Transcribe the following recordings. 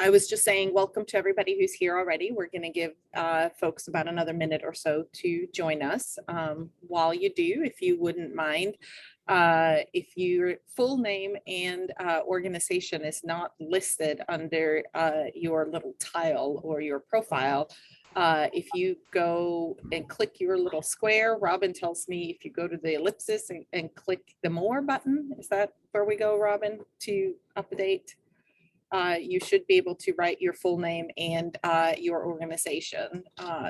I was just saying welcome to everybody who's here already. We're going to give folks about another minute or so to join us. While you do, if you wouldn't mind, if your full name and organization is not listed under your little tile or your profile, if you go and click your little square, Robin tells me if you go to the ellipsis and click the more button, is that where we go, Robin, to update? You should be able to write your full name and your organization.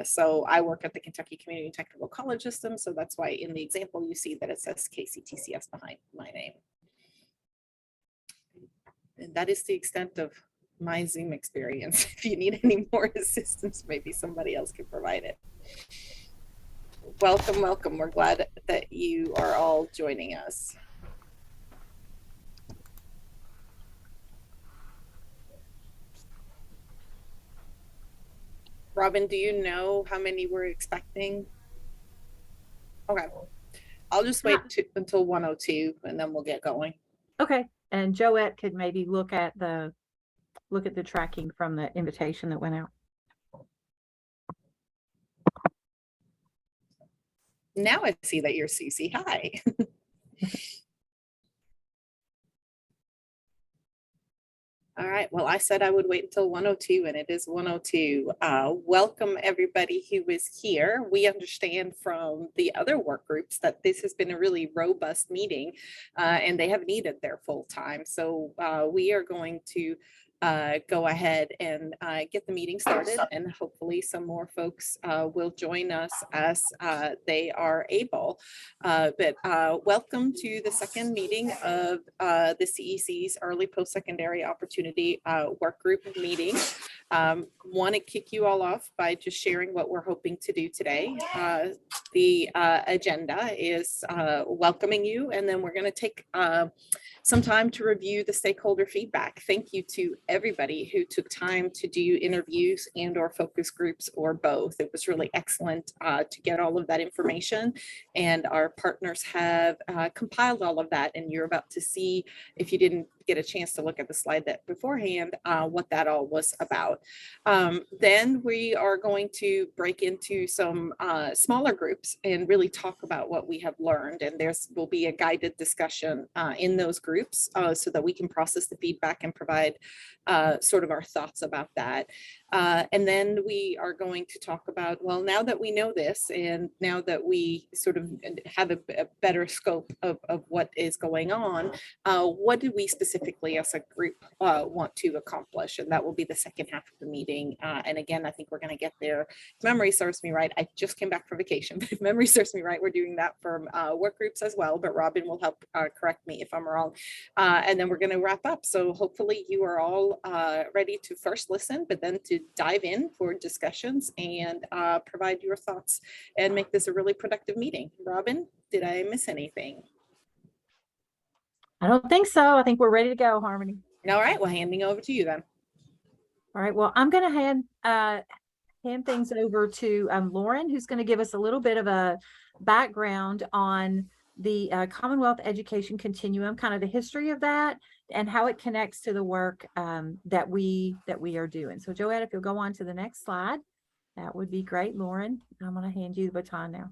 So I work at the Kentucky Community and Technical College System. So that's why in the example you see that it says KCTCS behind my name. And that is the extent of my Zoom experience. If you need any more assistance, maybe somebody else can provide it. Welcome, welcome. We're glad that you are all joining us. Robin, do you know how many we're expecting? Okay, I'll just wait until 1:02 and then we'll get going. Okay, and Joette could maybe look at the tracking from the invitation that went out. Now I see that you're Susie. Hi. All right, well, I said I would wait until 1:02 and it is 1:02. Welcome everybody who is here. We understand from the other work groups that this has been a really robust meeting and they have needed their full time. So we are going to go ahead and get the meeting started, and hopefully some more folks will join us as they are able. But welcome to the second meeting of the CEC's Early Post-Secondary Opportunity Work Group meeting. Want to kick you all off by just sharing what we're hoping to do today. The agenda is welcoming you, and then we're going to take some time to review the stakeholder feedback. Thank you to everybody who took time to do interviews and or focus groups or both. It was really excellent to get all of that information, and our partners have compiled all of that, and you're about to see, if you didn't get a chance to look at the slide that beforehand, what that all was about. Then we are going to break into some smaller groups and really talk about what we have learned, and there will be a guided discussion in those groups so that we can process the feedback and provide sort of our thoughts about that. And then we are going to talk about, well, now that we know this, and now that we sort of have a better scope of what is going on, what do we specifically as a group want to accomplish? And that will be the second half of the meeting. And again, I think we're going to get there. If memory serves me right, I just came back from vacation, but if memory serves me right, we're doing that for work groups as well, but Robin will help correct me if I'm wrong. And then we're going to wrap up. So hopefully you are all ready to first listen, but then to dive in for discussions and provide your thoughts and make this a really productive meeting. Robin, did I miss anything? I don't think so. I think we're ready to go, Harmony. All right, well, handing over to you then. All right, well, I'm going to hand things over to Lauren, who's going to give us a little bit of a background on the Commonwealth Education Continuum, kind of the history of that and how it connects to the work that we are doing. So Joette, if you'll go on to the next slide, that would be great. Lauren, I'm going to hand you the baton now.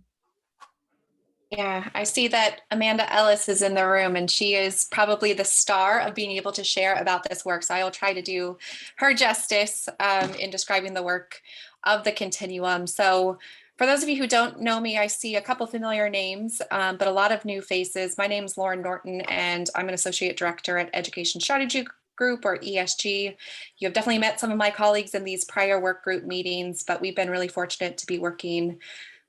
Yeah, I see that Amanda Ellis is in the room, and she is probably the star of being able to share about this work. So I will try to do her justice in describing the work of the continuum. So for those of you who don't know me, I see a couple familiar names, but a lot of new faces. My name is Lauren Norton, and I'm an associate director at Education Strategy Group, or ESG. You have definitely met some of my colleagues in these prior work group meetings, but we've been really fortunate to be working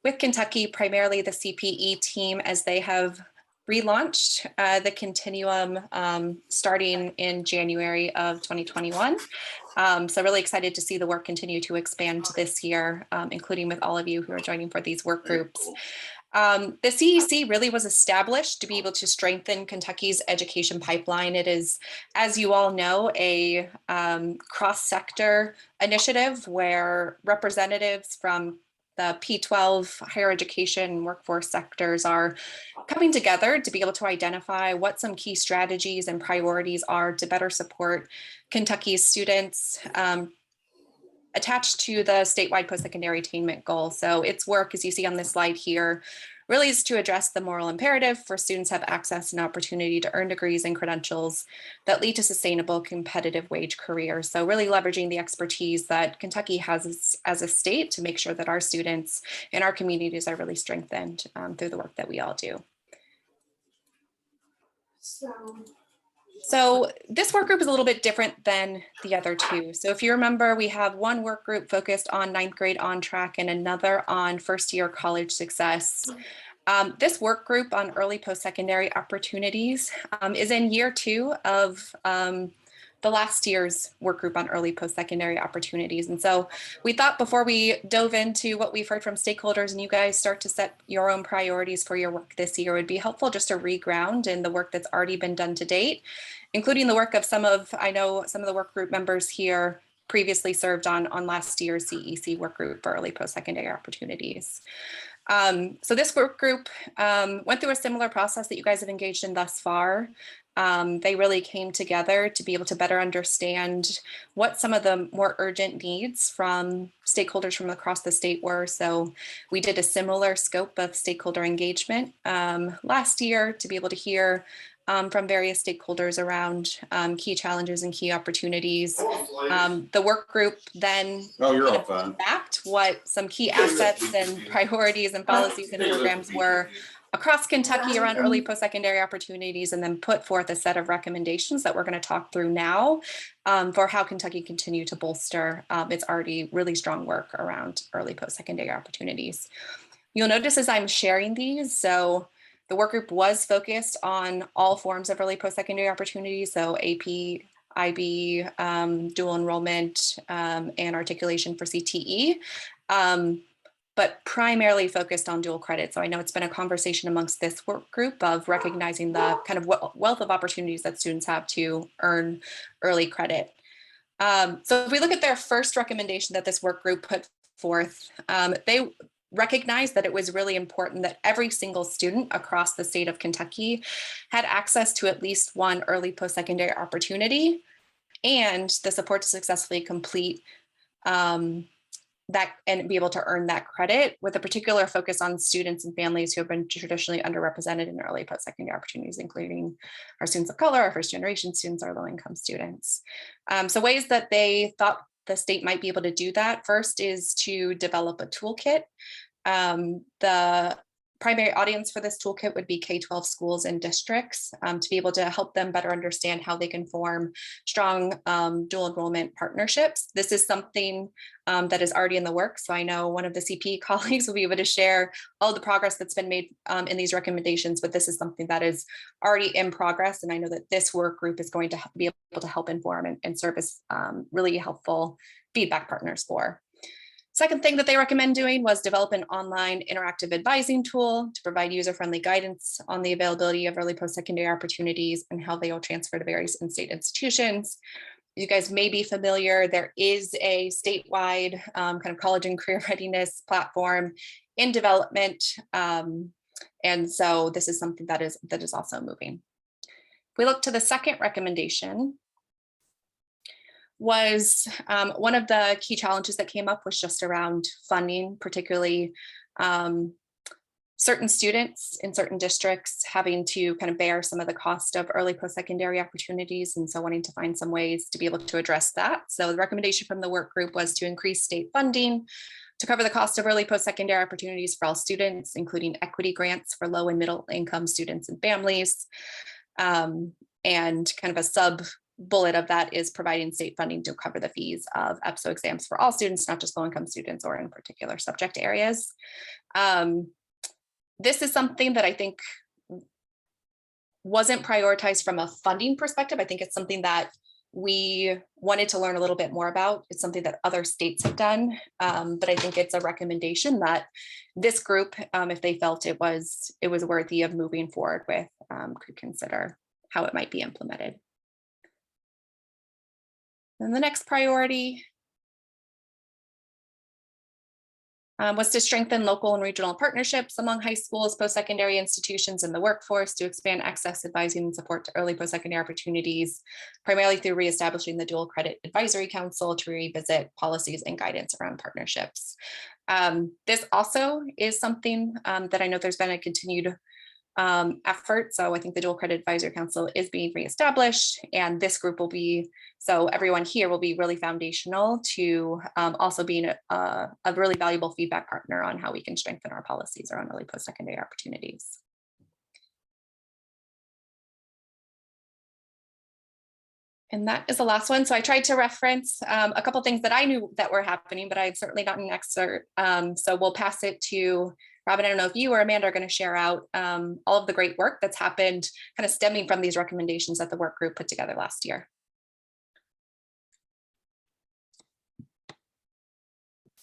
with Kentucky, primarily the CPE team, as they have relaunched the continuum starting in January of 2021. So really excited to see the work continue to expand this year, including with all of you who are joining for these work groups. The CEC really was established to be able to strengthen Kentucky's education pipeline. It is, as you all know, a cross-sector initiative where representatives from the P12 higher education workforce sectors are coming together to be able to identify what some key strategies and priorities are to better support Kentucky's students attached to the statewide post-secondary attainment goal. So its work, as you see on this slide here, really is to address the moral imperative for students have access and opportunity to earn degrees and credentials that lead to sustainable competitive wage careers. So really leveraging the expertise that Kentucky has as a state to make sure that our students and our communities are really strengthened through the work that we all do. So this work group is a little bit different than the other two. So if you remember, we have one work group focused on ninth grade on track and another on first year college success. This work group on early post-secondary opportunities is in year 2 of the last year's work group on early post-secondary opportunities. And so we thought before we dove into what we've heard from stakeholders and you guys start to set your own priorities for your work this year, it would be helpful just to reground in the work that's already been done to date, including the work of I know some of the work group members here previously served on last year's CEC work group for early post-secondary opportunities. So this work group went through a similar process that you guys have engaged in thus far. They really came together to be able to better understand what some of the more urgent needs from stakeholders from across the state were. So we did a similar scope of stakeholder engagement last year to be able to hear from various stakeholders around key challenges and key opportunities. The work group then mapped what some key assets and priorities and policies and programs were across Kentucky around early post-secondary opportunities, and then put forth a set of recommendations that we're going to talk through now for how Kentucky continue to bolster its already really strong work around early post-secondary opportunities. You'll notice as I'm sharing these, so the work group was focused on all forms of early post-secondary opportunities, so AP, IB, dual enrollment, and articulation for CTE. But primarily focused on dual credit. So I know it's been a conversation amongst this work group of recognizing the kind of wealth of opportunities that students have to earn early credit. So if we look at their first recommendation that this work group put forth, they recognized that it was really important that every single student across the state of Kentucky had access to at least one early post-secondary opportunity and the support to successfully complete that and be able to earn that credit, with a particular focus on students and families who have been traditionally underrepresented in early post-secondary opportunities, including our students of color, our first generation students, our low-income students. So ways that they thought the state might be able to do that, first is to develop a toolkit. The primary audience for this toolkit would be K-12 schools and districts to be able to help them better understand how they can form strong dual enrollment partnerships. This is something that is already in the works. So I know one of the CP colleagues will be able to share all the progress that's been made in these recommendations, but this is something that is already in progress. And I know that this work group is going to be able to help inform and serve as really helpful feedback partners for. Second thing that they recommend doing was develop an online interactive advising tool to provide user-friendly guidance on the availability of early post-secondary opportunities and how they will transfer to various in-state institutions. You guys may be familiar, there is a statewide kind of college and career readiness platform in development. And so this is something that is also moving. If we look to the second recommendation, was one of the key challenges that came up was just around funding, particularly certain students in certain districts having to kind of bear some of the cost of early post-secondary opportunities, and so wanting to find some ways to be able to address that. So the recommendation from the work group was to increase state funding to cover the cost of early post-secondary opportunities for all students, including equity grants for low and middle income students and families. And kind of a sub bullet of that is providing state funding to cover the fees of EPSO exams for all students, not just low-income students or in particular subject areas. This is something that I think wasn't prioritized from a funding perspective. I think it's something that we wanted to learn a little bit more about. It's something that other states have done, but I think it's a recommendation that this group, if they felt it was worthy of moving forward with, could consider how it might be implemented. And the next priority was to strengthen local and regional partnerships among high schools, post-secondary institutions, and the workforce to expand access, advising, and support to early post-secondary opportunities, primarily through reestablishing the Dual Credit Advisory Council to revisit policies and guidance around partnerships. This also is something that I know there's been a continued effort. So I think the Dual Credit Advisory Council is being reestablished, and this group will be, so everyone here will be really foundational to also being a really valuable feedback partner on how we can strengthen our policies around early post-secondary opportunities. And that is the last one. So I tried to reference a couple things that I knew that were happening, but I'm certainly not an expert. So we'll pass it to Robin. I don't know if you or Amanda are going to share out all of the great work that's happened kind of stemming from these recommendations that the work group put together last year.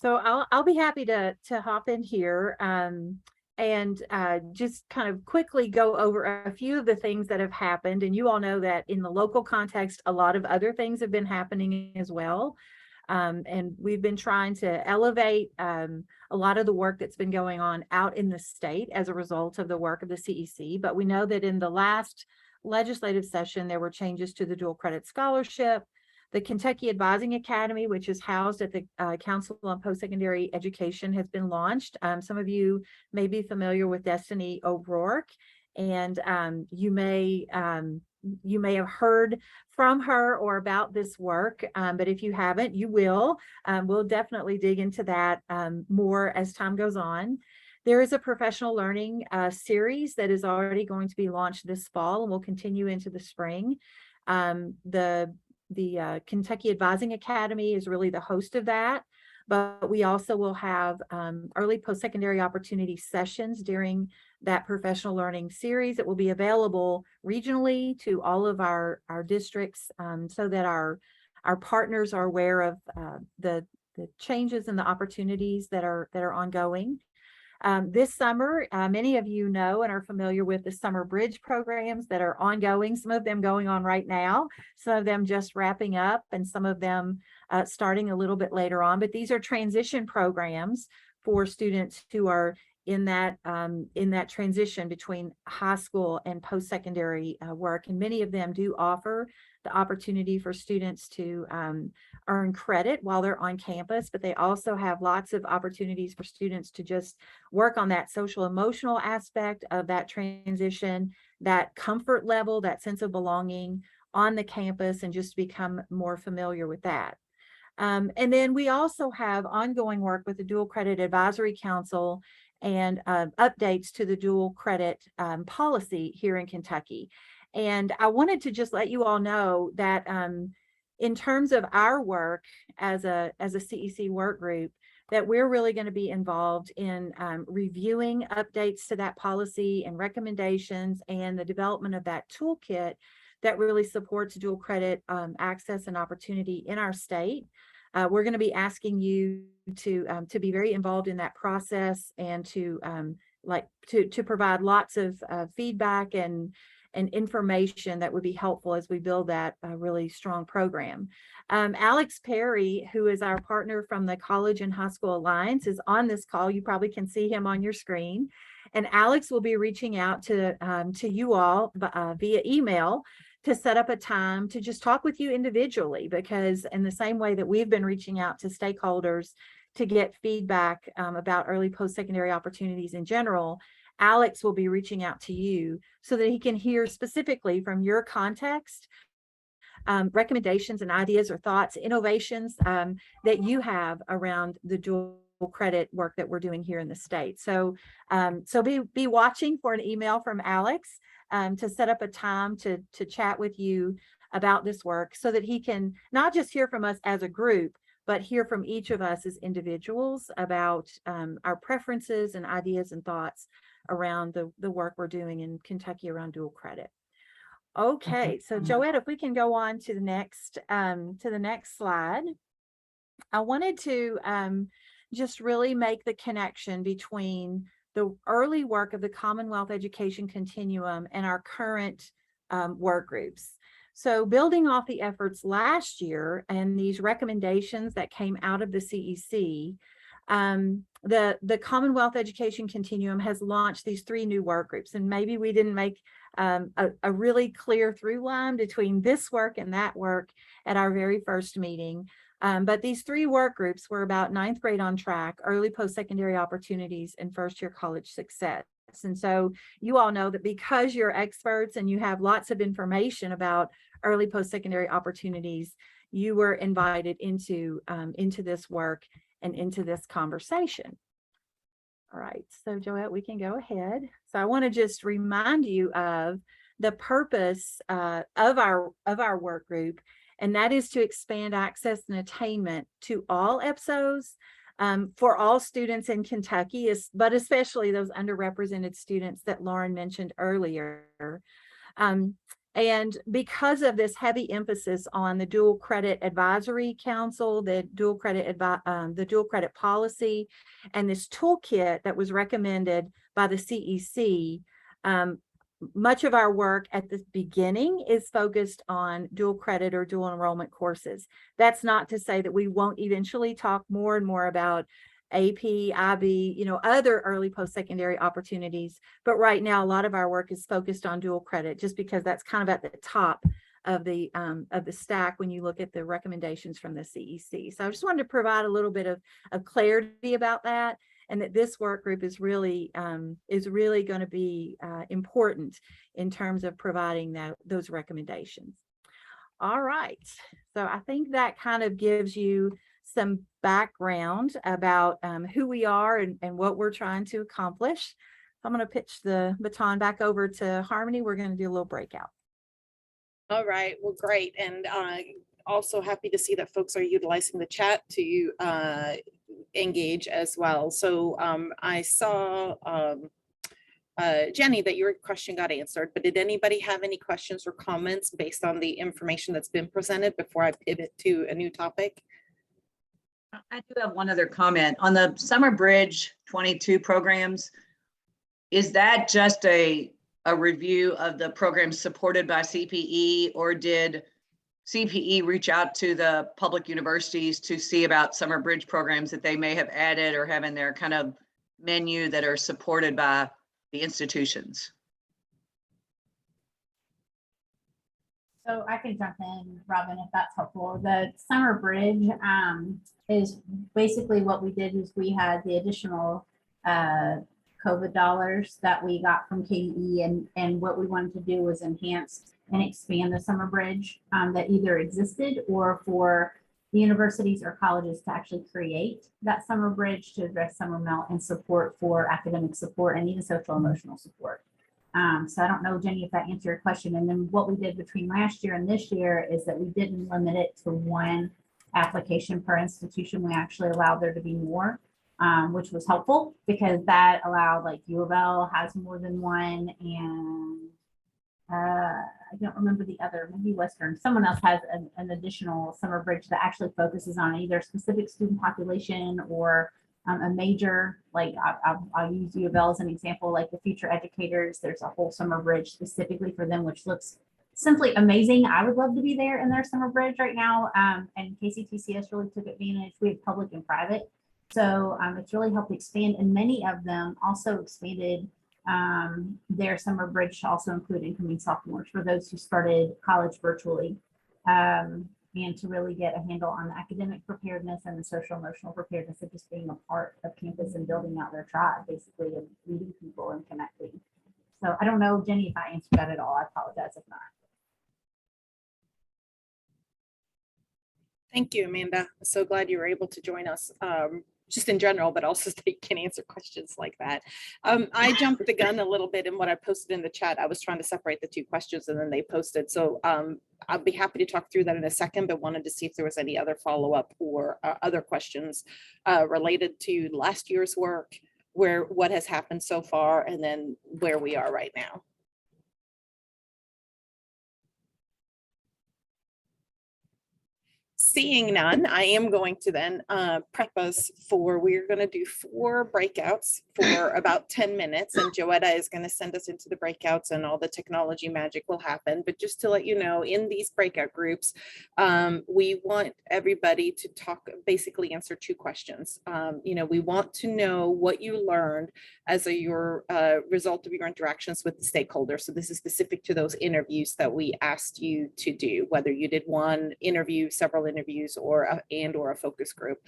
So I'll be happy to hop in here and just kind of quickly go over a few of the things that have happened. And you all know that in the local context, a lot of other things have been happening as well. And we've been trying to elevate a lot of the work that's been going on out in the state as a result of the work of the CEC. But we know that in the last legislative session, there were changes to the dual credit scholarship. The Kentucky Advising Academy, which is housed at the Council on Post-Secondary Education, has been launched. Some of you may be familiar with Destiny O'Rourke, and you may have heard from her or about this work, but if you haven't, you will. We'll definitely dig into that more as time goes on. There is a professional learning series that is already going to be launched this fall and will continue into the spring. The Kentucky Advising Academy is really the host of that, but we also will have early post-secondary opportunity sessions during that professional learning series that will be available regionally to all of our districts, so that our partners are aware of the changes and the opportunities that are ongoing. This summer, many of you know and are familiar with the summer bridge programs that are ongoing, some of them going on right now, some of them just wrapping up, and some of them starting a little bit later on. But these are transition programs for students who are in that transition between high school and post-secondary work. And many of them do offer the opportunity for students to earn credit while they're on campus, but they also have lots of opportunities for students to just work on that social emotional aspect of that transition, that comfort level, that sense of belonging on the campus, and just become more familiar with that. And then we also have ongoing work with the Dual Credit Advisory Council and updates to the dual credit policy here in Kentucky. And I wanted to just let you all know that in terms of our work as a CEC work group, that we're really going to be involved in reviewing updates to that policy and recommendations and the development of that toolkit that really supports dual credit access and opportunity in our state. We're going to be asking you to be very involved in that process and to provide lots of feedback and information that would be helpful as we build that really strong program. Alex Perry, who is our partner from the College and High School Alliance, is on this call. You probably can see him on your screen. And Alex will be reaching out to you all via email to set up a time to just talk with you individually, because in the same way that we've been reaching out to stakeholders to get feedback about early post-secondary opportunities in general, Alex will be reaching out to you so that he can hear specifically from your context recommendations and ideas or thoughts, innovations that you have around the dual credit work that we're doing here in the state. So be watching for an email from Alex to set up a time to chat with you about this work, so that he can not just hear from us as a group, but hear from each of us as individuals about our preferences and ideas and thoughts around the work we're doing in Kentucky around dual credit. Okay, so Joette, if we can go on to the next slide. I wanted to just really make the connection between the early work of the Commonwealth Education Continuum and our current work groups. So building off the efforts last year and these recommendations that came out of the CEC, The Commonwealth Education Continuum has launched these 3 new work groups, and maybe we didn't make a really clear through line between this work and that work at our very first meeting. But these 3 work groups were about 9th grade on track, early post-secondary opportunities, and first-year college success. And so you all know that because you're experts and you have lots of information about early post-secondary opportunities, you were invited into this work and into this conversation. All right, so Joette, we can go ahead. So I want to just remind you of the purpose of our work group, and that is to expand access and attainment to all EPSOs for all students in Kentucky, but especially those underrepresented students that Lauren mentioned earlier. And because of this heavy emphasis on the dual credit advisory council, the dual credit policy, and this toolkit that was recommended by the CEC, much of our work at the beginning is focused on dual credit or dual enrollment courses. That's not to say that we won't eventually talk more and more about AP, IB, other early post-secondary opportunities. But right now, a lot of our work is focused on dual credit, just because that's kind of at the top of the stack when you look at the recommendations from the CEC. So I just wanted to provide a little bit of clarity about that, and that this work group is really going to be important in terms of providing those recommendations. All right, so I think that kind of gives you some background about who we are and what we're trying to accomplish. I'm going to pitch the baton back over to Harmony. We're going to do a little breakout. All right, well, great. And also happy to see that folks are utilizing the chat to engage as well. So I saw Jenny, that your question got answered, but did anybody have any questions or comments based on the information that's been presented before I pivot to a new topic? I do have one other comment on the Summer Bridge 22 programs. Is that just a review of the programs supported by CPE, or did CPE reach out to the public universities to see about Summer Bridge programs that they may have added or have in their kind of menu that are supported by the institutions? So I can jump in, Robin, if that's helpful. The Summer Bridge is basically what we did is we had the additional COVID dollars that we got from KDE, and what we wanted to do was enhance and expand the Summer Bridge that either existed, or for the universities or colleges to actually create that Summer Bridge to address summer melt and support for academic support and even social emotional support. So I don't know, Jenny, if that answered your question. And then what we did between last year and this year is that we didn't limit it to one application per institution. We actually allowed there to be more, which was helpful, because that allowed, like, U of L has more than one, and I don't remember the other, maybe Western, someone else has an additional Summer Bridge that actually focuses on either specific student population or a major. Like I'll use U of L as an example, like the future educators, there's a whole Summer Bridge specifically for them, which looks simply amazing. I would love to be there in their Summer Bridge right now. And KCTCS really took advantage. We have public and private. So it's really helped expand, and many of them also expanded their Summer Bridge to also include incoming sophomores for those who started college virtually, and to really get a handle on the academic preparedness and the social emotional preparedness of just being a part of campus and building out their tribe, basically, and meeting people and connecting. So I don't know, Jenny, if I answered that at all. I apologize if not. Thank you, Amanda. I'm so glad you were able to join us, just in general, but also so you can answer questions like that. I jumped the gun a little bit in what I posted in the chat. I was trying to separate the two questions, and then they posted. So I'll be happy to talk through that in a second, but wanted to see if there was any other follow-up or other questions related to last year's work, what has happened so far, and then where we are right now. seeing none, I am going to then prep us for, we're going to do 4 breakouts for about 10 minutes, and Joetta is going to send us into the breakouts and all the technology magic will happen. But just to let you know, in these breakout groups, we want everybody to talk, basically answer 2 questions. We want to know what you learned as your result of your interactions with the stakeholders. So this is specific to those interviews that we asked you to do, whether you did 1 interview, several interviews, or a focus group.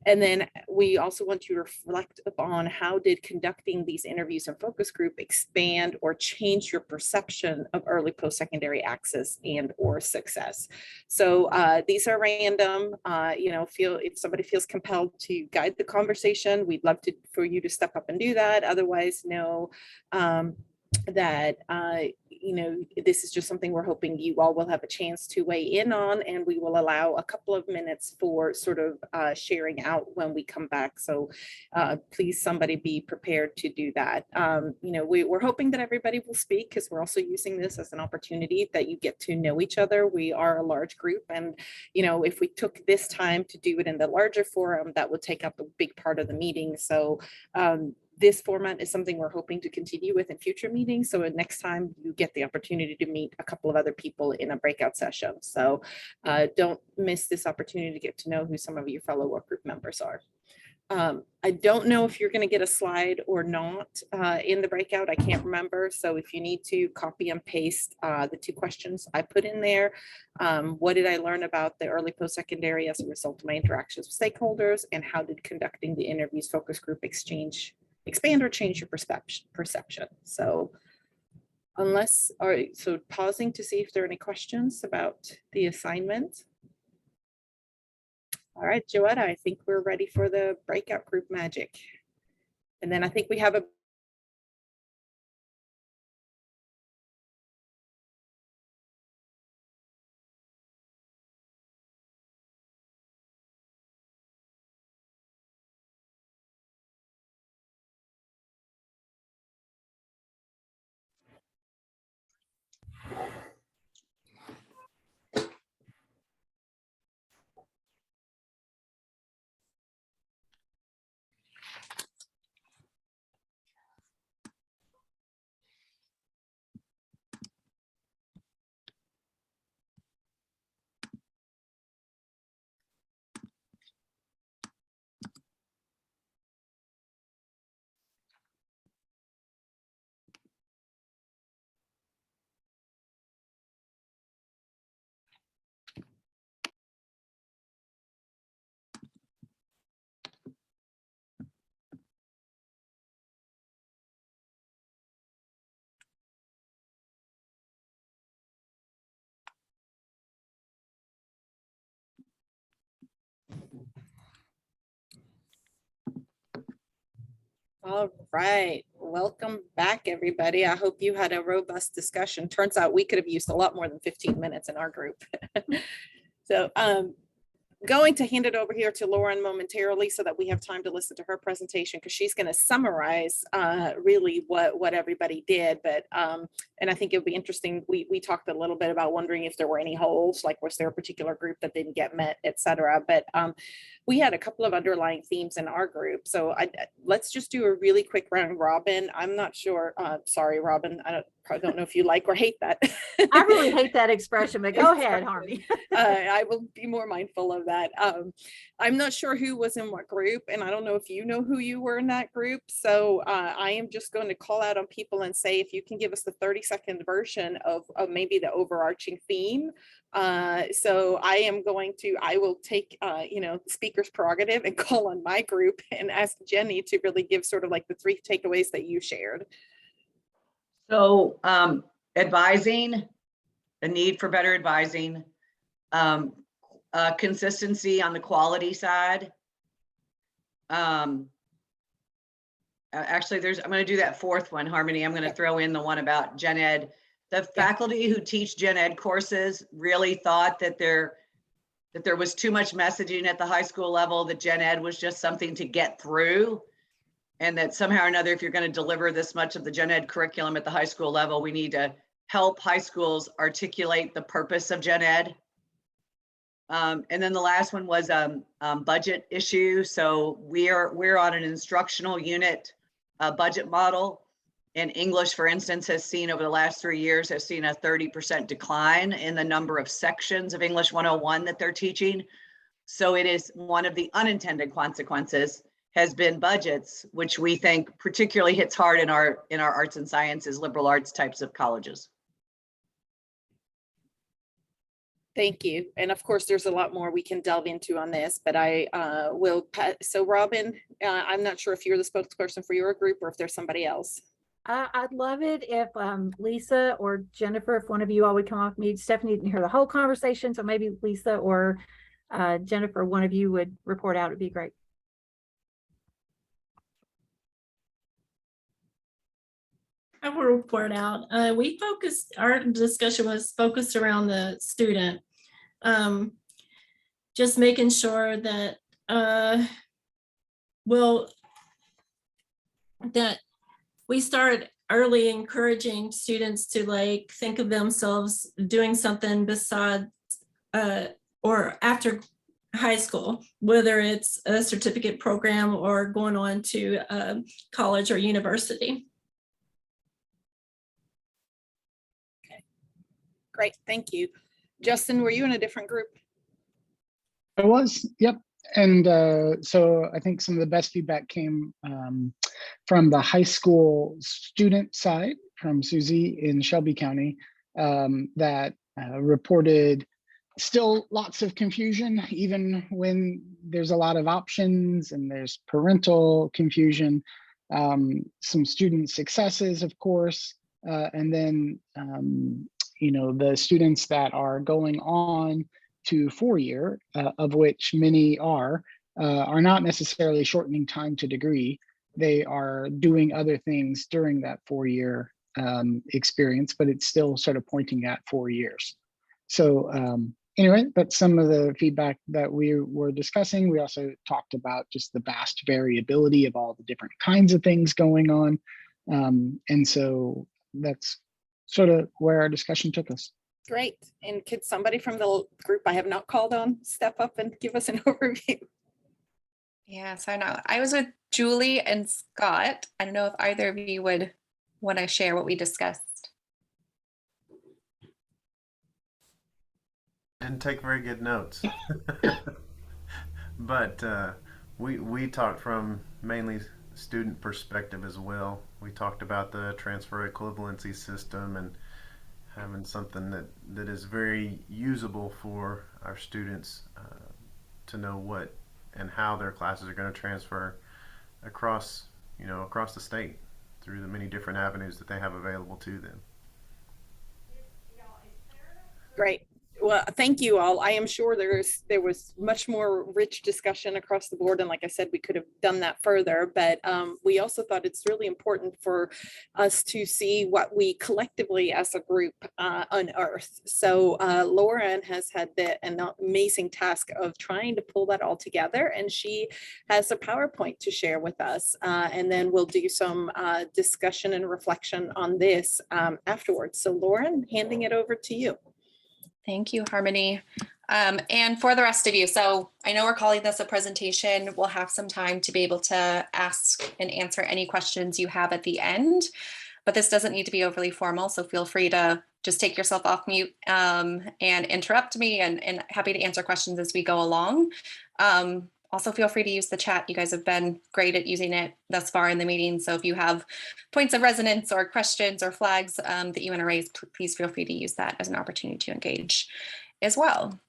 And then we also want you to reflect upon how did conducting these interviews and focus group expand or change your perception of early post-secondary access and or success. So these are random. If somebody feels compelled to guide the conversation, we'd love for you to step up and do that. Otherwise, know that this is just something we're hoping you all will have a chance to weigh in on, and we will allow a couple of minutes for sort of sharing out when we come back. So please, somebody be prepared to do that. We're hoping that everybody will speak, because we're also using this as an opportunity that you get to know each other. We are a large group, and if we took this time to do it in the larger forum, that would take up a big part of the meeting. So this format is something we're hoping to continue with in future meetings. So next time you get the opportunity to meet a couple of other people in a breakout session. So don't miss this opportunity to get to know who some of your fellow work group members are. I don't know if you're going to get a slide or not in the breakout. I can't remember. So if you need to copy and paste the 2 questions I put in there. What did I learn about the early post-secondary as a result of my interactions with stakeholders, and how did conducting the interviews focus group expand or change your perception? So so pausing to see if there are any questions about the assignment. All right, Joetta, I think we're ready for the breakout group magic. And then I think we have a All right, welcome back, everybody. I hope you had a robust discussion. Turns out we could have used a lot more than 15 minutes in our group. So going to hand it over here to Lauren momentarily so that we have time to listen to her presentation, because she's going to summarize really what everybody did. But and I think it'll be interesting. We talked a little bit about wondering if there were any holes, like was there a particular group that didn't get met, etc. But we had a couple of underlying themes in our group. So let's just do a really quick round robin. I'm not sure. Sorry, Robin. I don't know if you like or hate that. I really hate that expression, but go ahead, Harmony. I will be more mindful of that. I'm not sure who was in what group, and I don't know if you know who you were in that group. So I am just going to call out on people and say, if you can give us the 30-second version of maybe the overarching theme. So I will take, the speaker's prerogative and call on my group and ask Jenny to really give sort of like the 3 takeaways that you shared. So advising, the need for better advising, consistency on the quality side. Actually, I'm going to do that 4th one, Harmony. I'm going to throw in the one about Gen Ed. The faculty who teach Gen Ed courses really thought that there was too much messaging at the high school level, that Gen Ed was just something to get through. And that somehow or another, if you're going to deliver this much of the Gen Ed curriculum at the high school level, we need to help high schools articulate the purpose of Gen Ed. And then the last one was budget issue. So we're on an instructional unit budget model. And English, for instance, has seen over the last 3 years, has seen a 30% decline in the number of sections of English 101 that they're teaching. So it is one of the unintended consequences has been budgets, which we think particularly hits hard in our arts and sciences, liberal arts types of colleges. Thank you. And of course, there's a lot more we can delve into on this, but I will. So Robin, I'm not sure if you're the spokesperson for your group or if there's somebody else. I'd love it if Lisa or Jennifer, if one of you all would come off mute. Stephanie didn't hear the whole conversation, so maybe Lisa or Jennifer, one of you would report out. It'd be great. I will report out. Our discussion was focused around the student. Just making sure that, that we start early encouraging students to like think of themselves doing something besides or after high school, whether it's a certificate program or going on to college or university. Great, thank you. Justin, were you in a different group? I was, yep. And so I think some of the best feedback came from the high school student side, from Susie in Shelby County, that reported still lots of confusion, even when there's a lot of options and there's parental confusion, some student successes, of course, and then you know, the students that are going on to 4-year, of which many are not necessarily shortening time to degree. They are doing other things during that 4-year experience, but it's still sort of pointing at 4 years. So anyway, that's some of the feedback that we were discussing. We also talked about just the vast variability of all the different kinds of things going on. And so that's sort of where our discussion took us. Great. And could somebody from the group I have not called on step up and give us an overview? Yes, I know. I was with Julie and Scott. I don't know if either of you would want to share what we discussed. Didn't take very good notes. But we talked from mainly student perspective as well. We talked about the transfer equivalency system and having something that is very usable for our students to know what and how their classes are going to transfer across the state through the many different avenues that they have available to them. Great. Well, thank you all. I am sure there was much more rich discussion across the board. And like I said, we could have done that further, but we also thought it's really important for us to see what we collectively as a group unearth. So Lauren has had an amazing task of trying to pull that all together, and she has a PowerPoint to share with us. And then we'll do some discussion and reflection on this afterwards. So Lauren, handing it over to you. Thank you, Harmony. And for the rest of you, so I know we're calling this a presentation. We'll have some time to be able to ask and answer any questions you have at the end, but this doesn't need to be overly formal. So feel free to just take yourself off mute and interrupt me, and happy to answer questions as we go along. Also, feel free to use the chat. You guys have been great at using it thus far in the meeting. So if you have points of resonance or questions or flags that you want to raise, please feel free to use that as an opportunity to engage as well.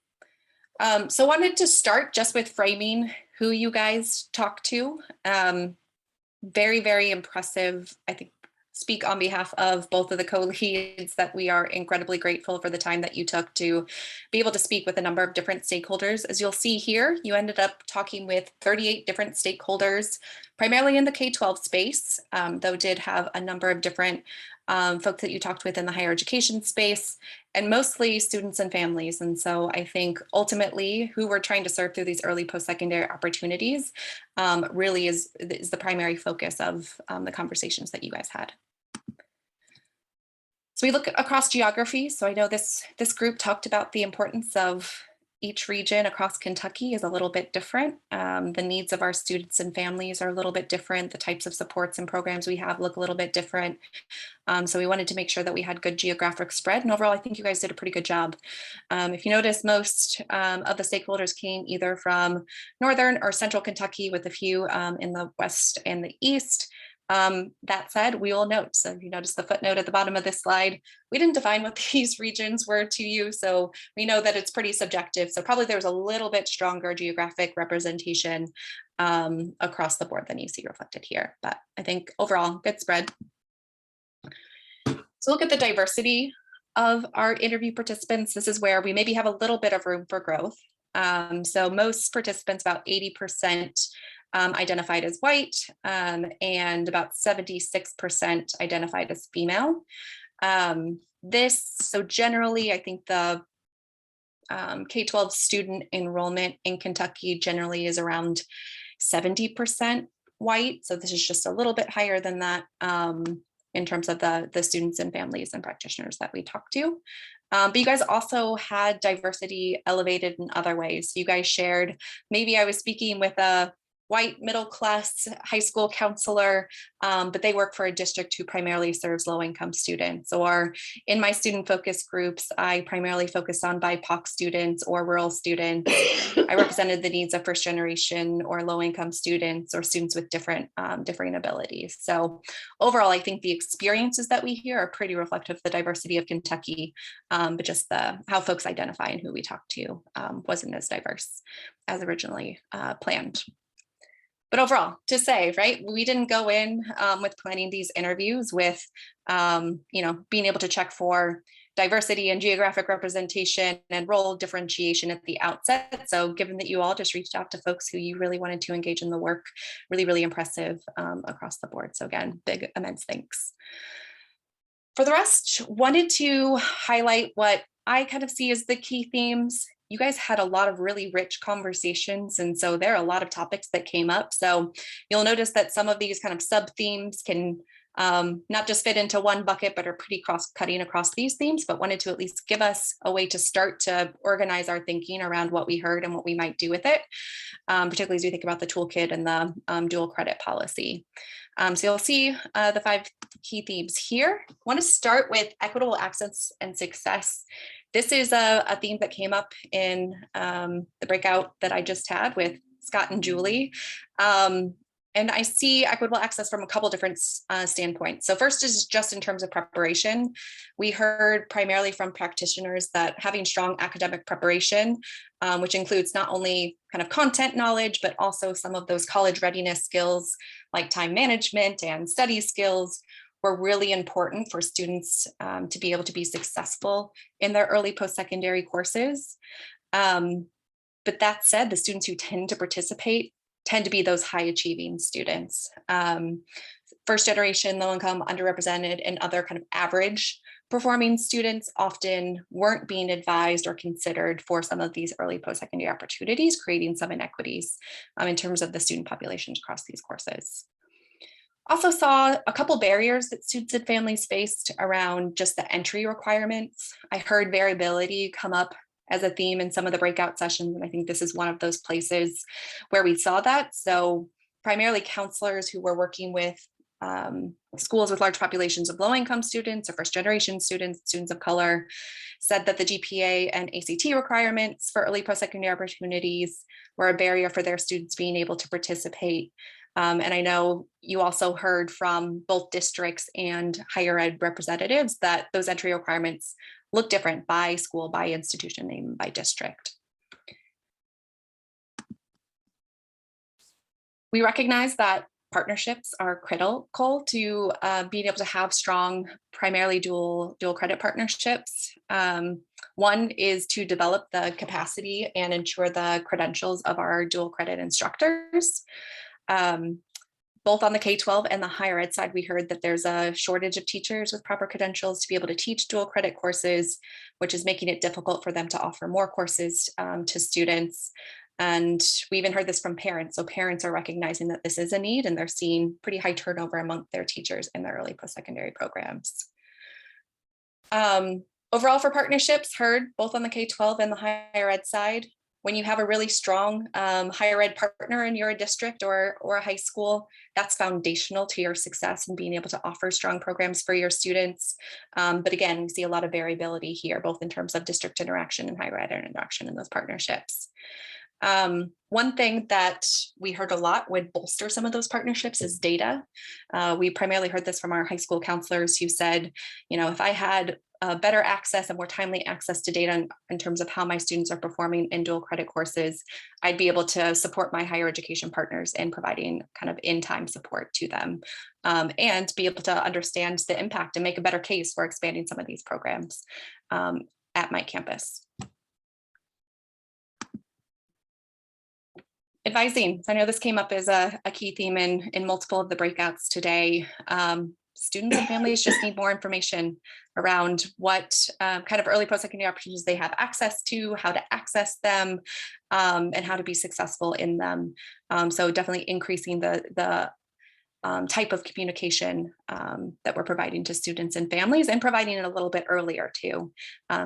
So I wanted to start just with framing who you guys talk to. Very, very impressive. I think speak on behalf of both of the co-leads that we are incredibly grateful for the time that you took to be able to speak with a number of different stakeholders. As you'll see here, you ended up talking with 38 different stakeholders, primarily in the K-12 space, though did have a number of different folks that you talked with in the higher education space, and mostly students and families. And so I think ultimately who we're trying to serve through these early post-secondary opportunities really is the primary focus of the conversations that you guys had. So we look across geography. So I know this group talked about the importance of each region across Kentucky is a little bit different. The needs of our students and families are a little bit different. The types of supports and programs we have look a little bit different. So we wanted to make sure that we had good geographic spread. And overall, I think you guys did a pretty good job. If you notice, most of the stakeholders came either from Northern or Central Kentucky, with a few in the West and the East. That said, we will note, so if you notice the footnote at the bottom of this slide, we didn't define what these regions were to you, so we know that it's pretty subjective. So probably there was a little bit stronger geographic representation across the board than you see reflected here. But I think overall, good spread. So look at the diversity of our interview participants. This is where we maybe have a little bit of room for growth. So most participants, about 80%, identified as white, and about 76% identified as female. So generally, I think the K-12 student enrollment in Kentucky generally is around 70% white. So this is just a little bit higher than that in terms of the students and families and practitioners that we talk to. But you guys also had diversity elevated in other ways. You guys shared, maybe I was speaking with a white middle-class high school counselor, but they work for a district who primarily serves low-income students. Or in my student focus groups, I primarily focus on BIPOC students or rural students. I represented the needs of first generation or low-income students or students with different abilities. So overall, I think the experiences that we hear are pretty reflective of the diversity of Kentucky, but just how folks identify and who we talk to wasn't as diverse as originally planned. But overall, to say, right, we didn't go in with planning these interviews with, being able to check for diversity and geographic representation and role differentiation at the outset. So given that you all just reached out to folks who you really wanted to engage in the work, really, really impressive across the board. So again, big, immense thanks. For the rest, wanted to highlight what I kind of see as the key themes. You guys had a lot of really rich conversations, and so there are a lot of topics that came up. So you'll notice that some of these kind of sub themes can not just fit into one bucket, but are pretty cross-cutting across these themes, but wanted to at least give us a way to start to organize our thinking around what we heard and what we might do with it, particularly as we think about the toolkit and the dual credit policy. So you'll see the 5 key themes here. I want to start with equitable access and success. This is a theme that came up in the breakout that I just had with Scott and Julie. And I see equitable access from a couple different standpoints. So first is just in terms of preparation. We heard primarily from practitioners that having strong academic preparation, which includes not only kind of content knowledge, but also some of those college readiness skills like time management and study skills, were really important for students to be able to be successful in their early post-secondary courses. But that said, the students who tend to participate tend to be those high achieving students. First generation, low income, underrepresented, and other kind of average performing students often weren't being advised or considered for some of these early post-secondary opportunities, creating some inequities in terms of the student populations across these courses. Also saw a couple barriers that students and families faced around just the entry requirements. I heard variability come up as a theme in some of the breakout sessions, and I think this is one of those places where we saw that. So primarily counselors who were working with schools with large populations of low-income students or first-generation students, students of color, said that the GPA and ACT requirements for early post-secondary opportunities were a barrier for their students being able to participate. And I know you also heard from both districts and higher ed representatives that those entry requirements look different by school, by institution, and by district. We recognize that partnerships are critical to being able to have strong, primarily dual credit partnerships. One is to develop the capacity and ensure the credentials of our dual credit instructors. Both on the K-12 and the higher ed side, we heard that there's a shortage of teachers with proper credentials to be able to teach dual credit courses, which is making it difficult for them to offer more courses to students. And we even heard this from parents. So parents are recognizing that this is a need, and they're seeing pretty high turnover among their teachers in their early post-secondary programs. Overall for partnerships, heard both on the K-12 and the higher ed side. When you have a really strong higher ed partner in your district or a high school, that's foundational to your success and being able to offer strong programs for your students. But again, we see a lot of variability here, both in terms of district interaction and higher ed interaction in those partnerships. One thing that we heard a lot would bolster some of those partnerships is data. We primarily heard this from our high school counselors who said, you know, if I had better access and more timely access to data in terms of how my students are performing in dual credit courses, I'd be able to support my higher education partners in providing kind of in-time support to them, and be able to understand the impact and make a better case for expanding some of these programs at my campus. Advising. I know this came up as a key theme in multiple of the breakouts today. Students and families just need more information around what kind of early post-secondary opportunities they have access to, how to access them, and how to be successful in them. So definitely increasing the type of communication that we're providing to students and families, and providing it a little bit earlier too,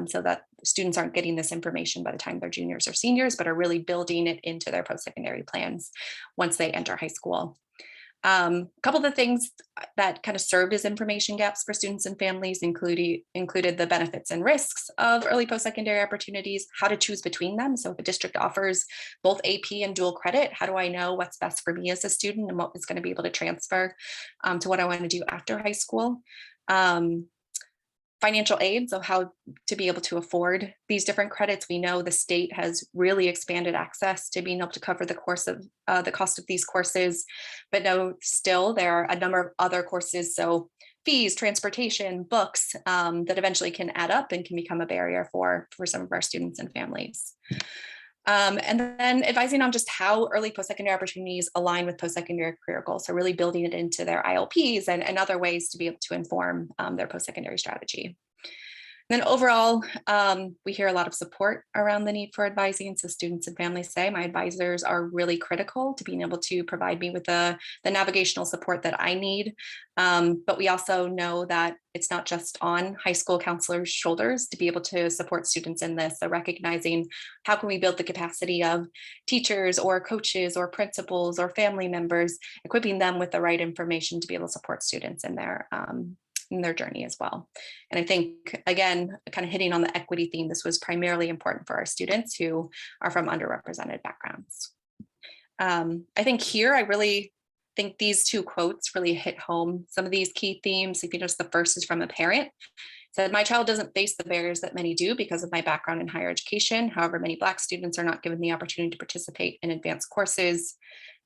so that students aren't getting this information by the time they're juniors or seniors, but are really building it into their post-secondary plans once they enter high school. A couple of the things that kind of served as information gaps for students and families included the benefits and risks of early post-secondary opportunities, how to choose between them. So if a district offers both AP and dual credit, how do I know what's best for me as a student and what is going to be able to transfer to what I want to do after high school? Financial aid, so how to be able to afford these different credits. We know the state has really expanded access to being able to cover the cost of these courses, but no, still there are a number of other courses, so fees, transportation, books, that eventually can add up and can become a barrier for some of our students and families. And then advising on just how early post-secondary opportunities align with post-secondary career goals. So really building it into their ILPs and other ways to be able to inform their post-secondary strategy. Then overall, we hear a lot of support around the need for advising. So students and families say, my advisors are really critical to being able to provide me with the navigational support that I need. But we also know that it's not just on high school counselors' shoulders to be able to support students in this. So recognizing how can we build the capacity of teachers or coaches or principals or family members, equipping them with the right information to be able to support students in their journey as well. And I think, again, kind of hitting on the equity theme, this was primarily important for our students who are from underrepresented backgrounds. I think here, I really think these two quotes really hit home some of these key themes. If you notice, the first is from a parent. Said, my child doesn't face the barriers that many do because of my background in higher education. However, many Black students are not given the opportunity to participate in advanced courses.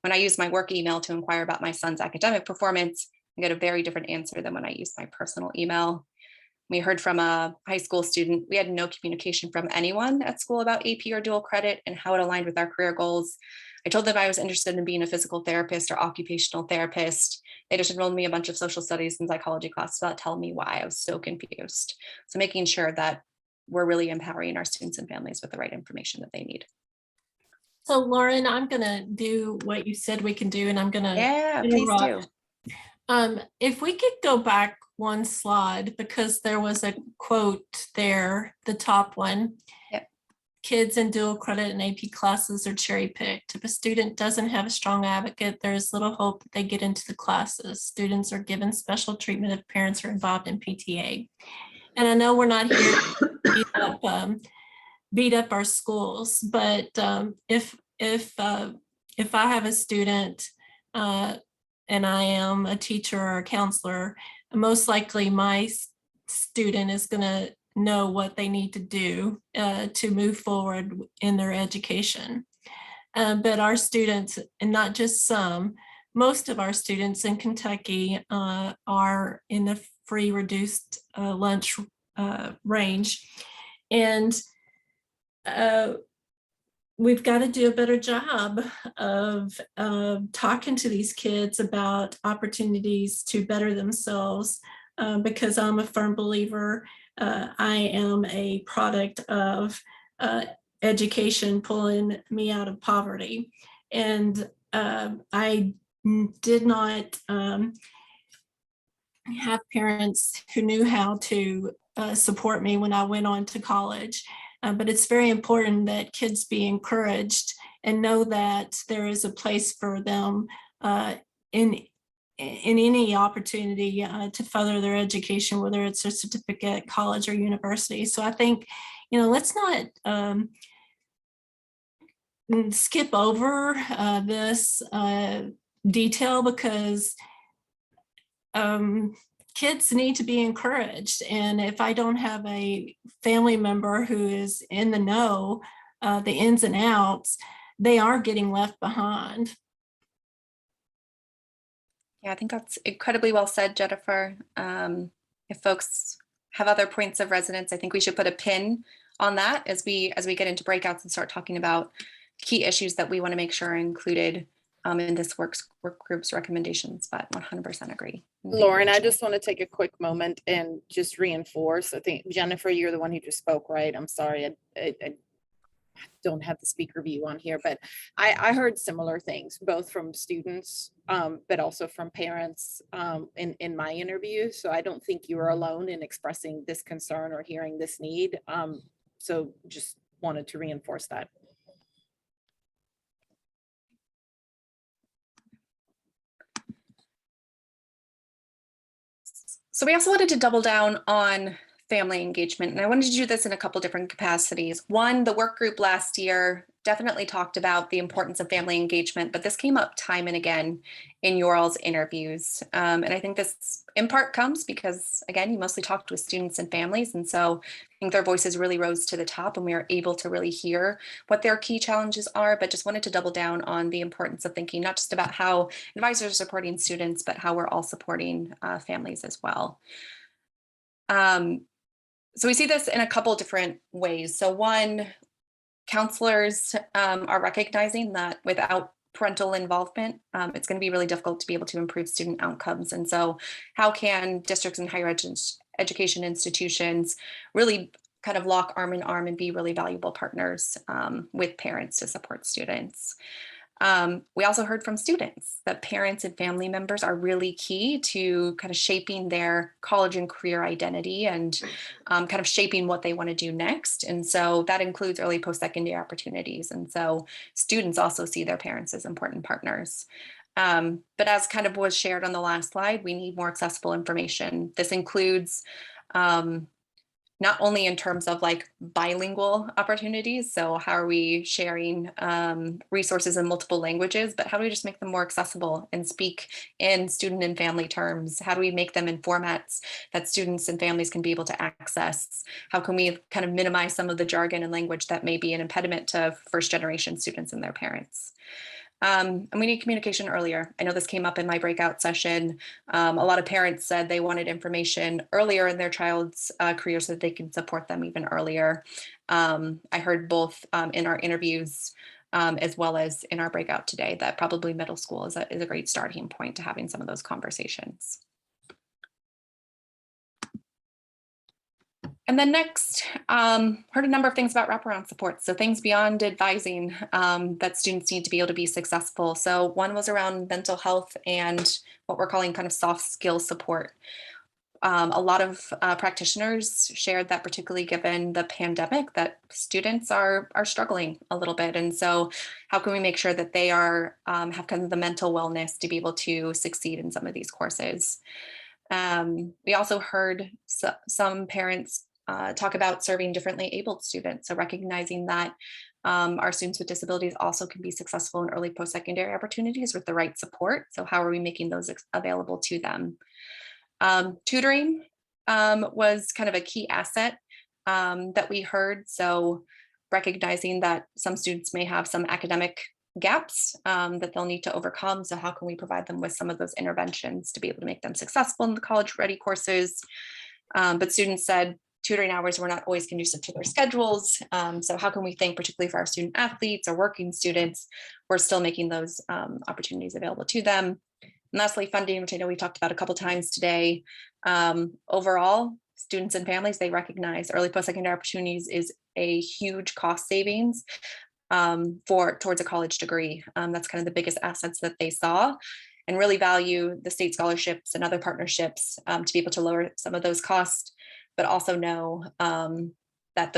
When I use my work email to inquire about my son's academic performance, I get a very different answer than when I use my personal email. We heard from a high school student, we had no communication from anyone at school about AP or dual credit and how it aligned with our career goals. I told them I was interested in being a physical therapist or occupational therapist. They just enrolled me a bunch of social studies and psychology classes without telling me why. I was so confused. So making sure that we're really empowering our students and families with the right information that they need. So Lauren, I'm gonna do what you said we can do, and I'm gonna Please do. If we could go back one slide, because there was a quote there, the top one. Yep. Kids in dual credit and AP classes are cherry picked. If a student doesn't have a strong advocate, there is little hope that they get into the classes. Students are given special treatment if parents are involved in PTA. And I know we're not here to beat up our schools, but if I have a student and I am a teacher or a counselor, most likely my student is going to know what they need to do to move forward in their education. But our students, and not just some, most of our students in Kentucky are in the free reduced lunch range. And we've got to do a better job of talking to these kids about opportunities to better themselves, because I'm a firm believer. I am a product of education pulling me out of poverty. And I did not have parents who knew how to support me when I went on to college. But it's very important that kids be encouraged and know that there is a place for them in any opportunity to further their education, whether it's a certificate, college, or university. So I think, let's not skip over this detail, because kids need to be encouraged. And if I don't have a family member who is in the know, the ins and outs, they are getting left behind. Yeah, I think that's incredibly well said, Jennifer. If folks have other points of resonance, I think we should put a pin on that as we get into breakouts and start talking about key issues that we want to make sure are included in this work group's recommendations. But 100% agree. Lauren, I just want to take a quick moment and just reinforce. I think, Jennifer, you're the one who just spoke, right? I'm sorry, I don't have the speaker view on here, but I heard similar things, both from students, but also from parents in my interview. So I don't think you are alone in expressing this concern or hearing this need. So just wanted to reinforce that. So we also wanted to double down on family engagement, and I wanted to do this in a couple different capacities. One, the work group last year definitely talked about the importance of family engagement, but this came up time and again in your all's interviews. And I think this in part comes because, again, you mostly talked with students and families. And so I think their voices really rose to the top and we were able to really hear what their key challenges are, but just wanted to double down on the importance of thinking not just about how advisors are supporting students, but how we're all supporting families as well. So we see this in a couple different ways. So one, counselors are recognizing that without parental involvement, it's going to be really difficult to be able to improve student outcomes. And so how can districts and higher education institutions really kind of lock arm in arm and be really valuable partners with parents to support students? We also heard from students that parents and family members are really key to kind of shaping their college and career identity and kind of shaping what they want to do next. And so that includes early post-secondary opportunities. And so students also see their parents as important partners. But as kind of was shared on the last slide, we need more accessible information. This includes not only in terms of like bilingual opportunities, so how are we sharing resources in multiple languages, but how do we just make them more accessible and speak in student and family terms? How do we make them in formats that students and families can be able to access? How can we kind of minimize some of the jargon and language that may be an impediment to first generation students and their parents? And we need communication earlier. I know this came up in my breakout session. A lot of parents said they wanted information earlier in their child's career so that they can support them even earlier. I heard both in our interviews as well as in our breakout today that probably middle school is a great starting point to having some of those conversations. And then next, heard a number of things about wraparound support. So things beyond advising that students need to be able to be successful. So one was around mental health and what we're calling kind of soft skill support. A lot of practitioners shared that, particularly given the pandemic, that students are struggling a little bit. And so how can we make sure that they are have kind of the mental wellness to be able to succeed in some of these courses? We also heard some parents talk about serving differently abled students. So recognizing that our students with disabilities also can be successful in early post-secondary opportunities with the right support. So how are we making those available to them? Tutoring was kind of a key asset that we heard. So recognizing that some students may have some academic gaps that they'll need to overcome. So how can we provide them with some of those interventions to be able to make them successful in the college ready courses? But students said tutoring hours were not always conducive to their schedules. So how can we think, particularly for our student athletes or working students, we're still making those opportunities available to them? And lastly, funding, which I know we talked about a couple times today. Overall, students and families, they recognize early post-secondary opportunities is a huge cost savings towards a college degree. That's kind of the biggest assets that they saw, and really value the state scholarships and other partnerships to be able to lower some of those costs. but also know that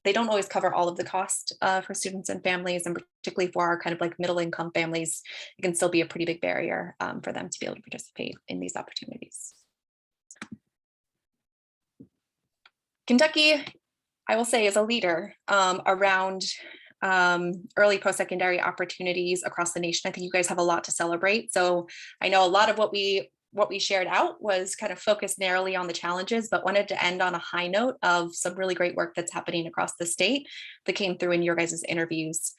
they don't always cover all of the cost for students and families, and particularly for our kind of like middle income families, it can still be a pretty big barrier for them to be able to participate in these opportunities. Kentucky, I will say, is a leader around early post-secondary opportunities across the nation. I think you guys have a lot to celebrate. So I know a lot of what we shared out was kind of focused narrowly on the challenges, but wanted to end on a high note of some really great work that's happening across the state that came through in your guys' interviews.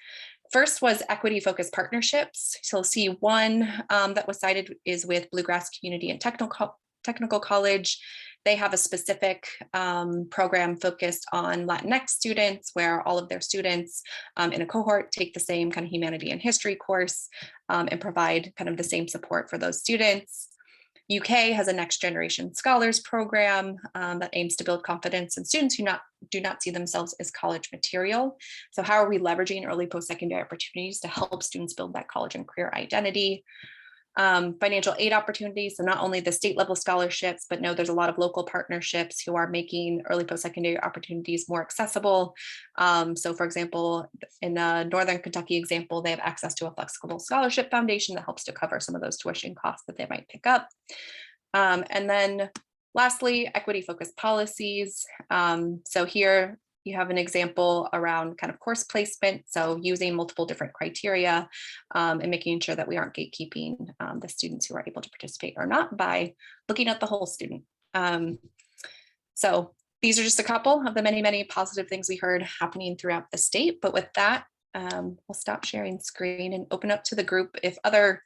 First was equity-focused partnerships. So you'll see one that was cited is with Bluegrass Community and Technical College. They have a specific program focused on Latinx students, where all of their students in a cohort take the same kind of humanity and history course and provide kind of the same support for those students. UK has a Next Generation Scholars program that aims to build confidence in students who do not see themselves as college material. So how are we leveraging early post-secondary opportunities to help students build that college and career identity? Financial aid opportunities, so not only the state level scholarships, but there's a lot of local partnerships who are making early post-secondary opportunities more accessible. So for example, in the Northern Kentucky example, they have access to a flexible scholarship foundation that helps to cover some of those tuition costs that they might pick up. And then lastly, equity focused policies. So here you have an example around kind of course placement. So using multiple different criteria and making sure that we aren't gatekeeping the students who are able to participate or not by looking at the whole student. So these are just a couple of the many, many positive things we heard happening throughout the state. But with that, we'll stop sharing screen and open up to the group if other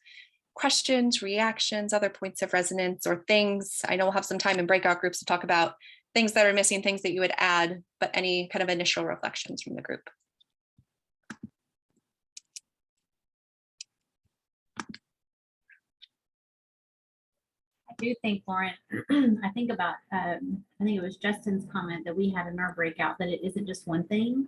questions, reactions, other points of resonance or things. I know we'll have some time in breakout groups to talk about things that are missing, things that you would add, but any kind of initial reflections from the group. I do think, Lauren, I think about, I think it was Justin's comment that we had in our breakout, that it isn't just one thing,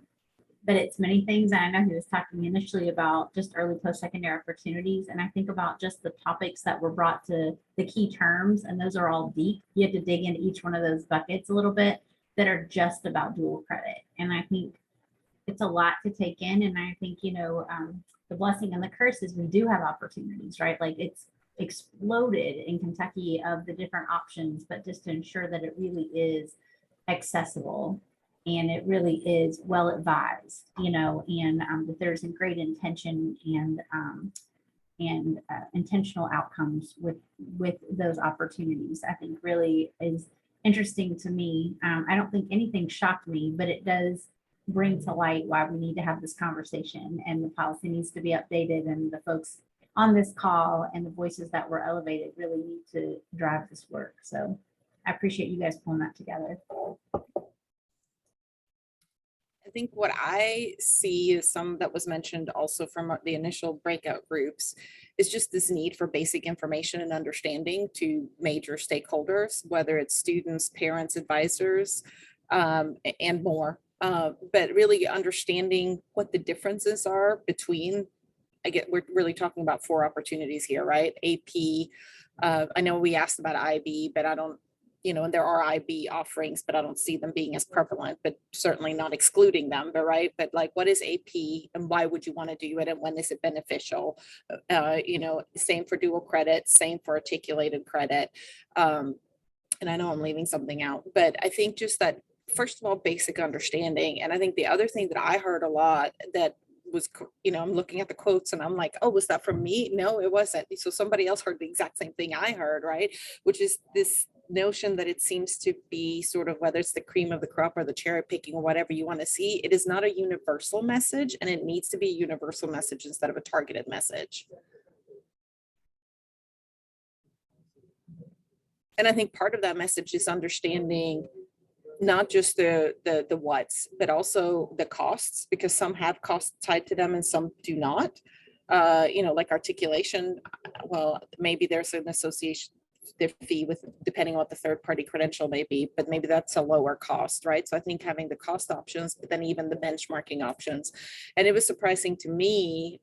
but it's many things. And I know he was talking initially about just early post-secondary opportunities. And I think about just the topics that were brought to the key terms, and those are all deep. You have to dig into each one of those buckets a little bit that are just about dual credit. And I think it's a lot to take in. And I think, the blessing and the curse is we do have opportunities, right? Like it's exploded in Kentucky of the different options, but just to ensure that it really is accessible and it really is well advised, and that there's a great intention and intentional outcomes with those opportunities, I think really is interesting to me. I don't think anything shocked me, but it does bring to light why we need to have this conversation, and the policy needs to be updated, and the folks on this call and the voices that were elevated really need to drive this work. So I appreciate you guys pulling that together. I think what I see is some that was mentioned also from the initial breakout groups is just this need for basic information and understanding to major stakeholders, whether it's students, parents, advisors, and more. But really understanding what the differences are between, we're really talking about 4 opportunities here, right? AP, I know we asked about IB, but I don't, and there are IB offerings, but I don't see them being as prevalent, but certainly not excluding them, but right? But like, what is AP and why would you want to do it? And when is it beneficial? Same for dual credit, same for articulated credit. And I know I'm leaving something out, but I think just that, first of all, basic understanding. And I think the other thing that I heard a lot that was, I'm looking at the quotes and I'm like, oh, was that from me? No, it wasn't. So somebody else heard the exact same thing I heard, right? Which is this notion that it seems to be sort of, whether it's the cream of the crop or the cherry picking or whatever you want to see, it is not a universal message, and it needs to be a universal message instead of a targeted message. And I think part of that message is understanding not just the what's, but also the costs, because some have costs tied to them and some do not. Like articulation, well, maybe there's an association, their fee with, depending on what the third party credential may be, but maybe that's a lower cost, right? So I think having the cost options, but then even the benchmarking options. And it was surprising to me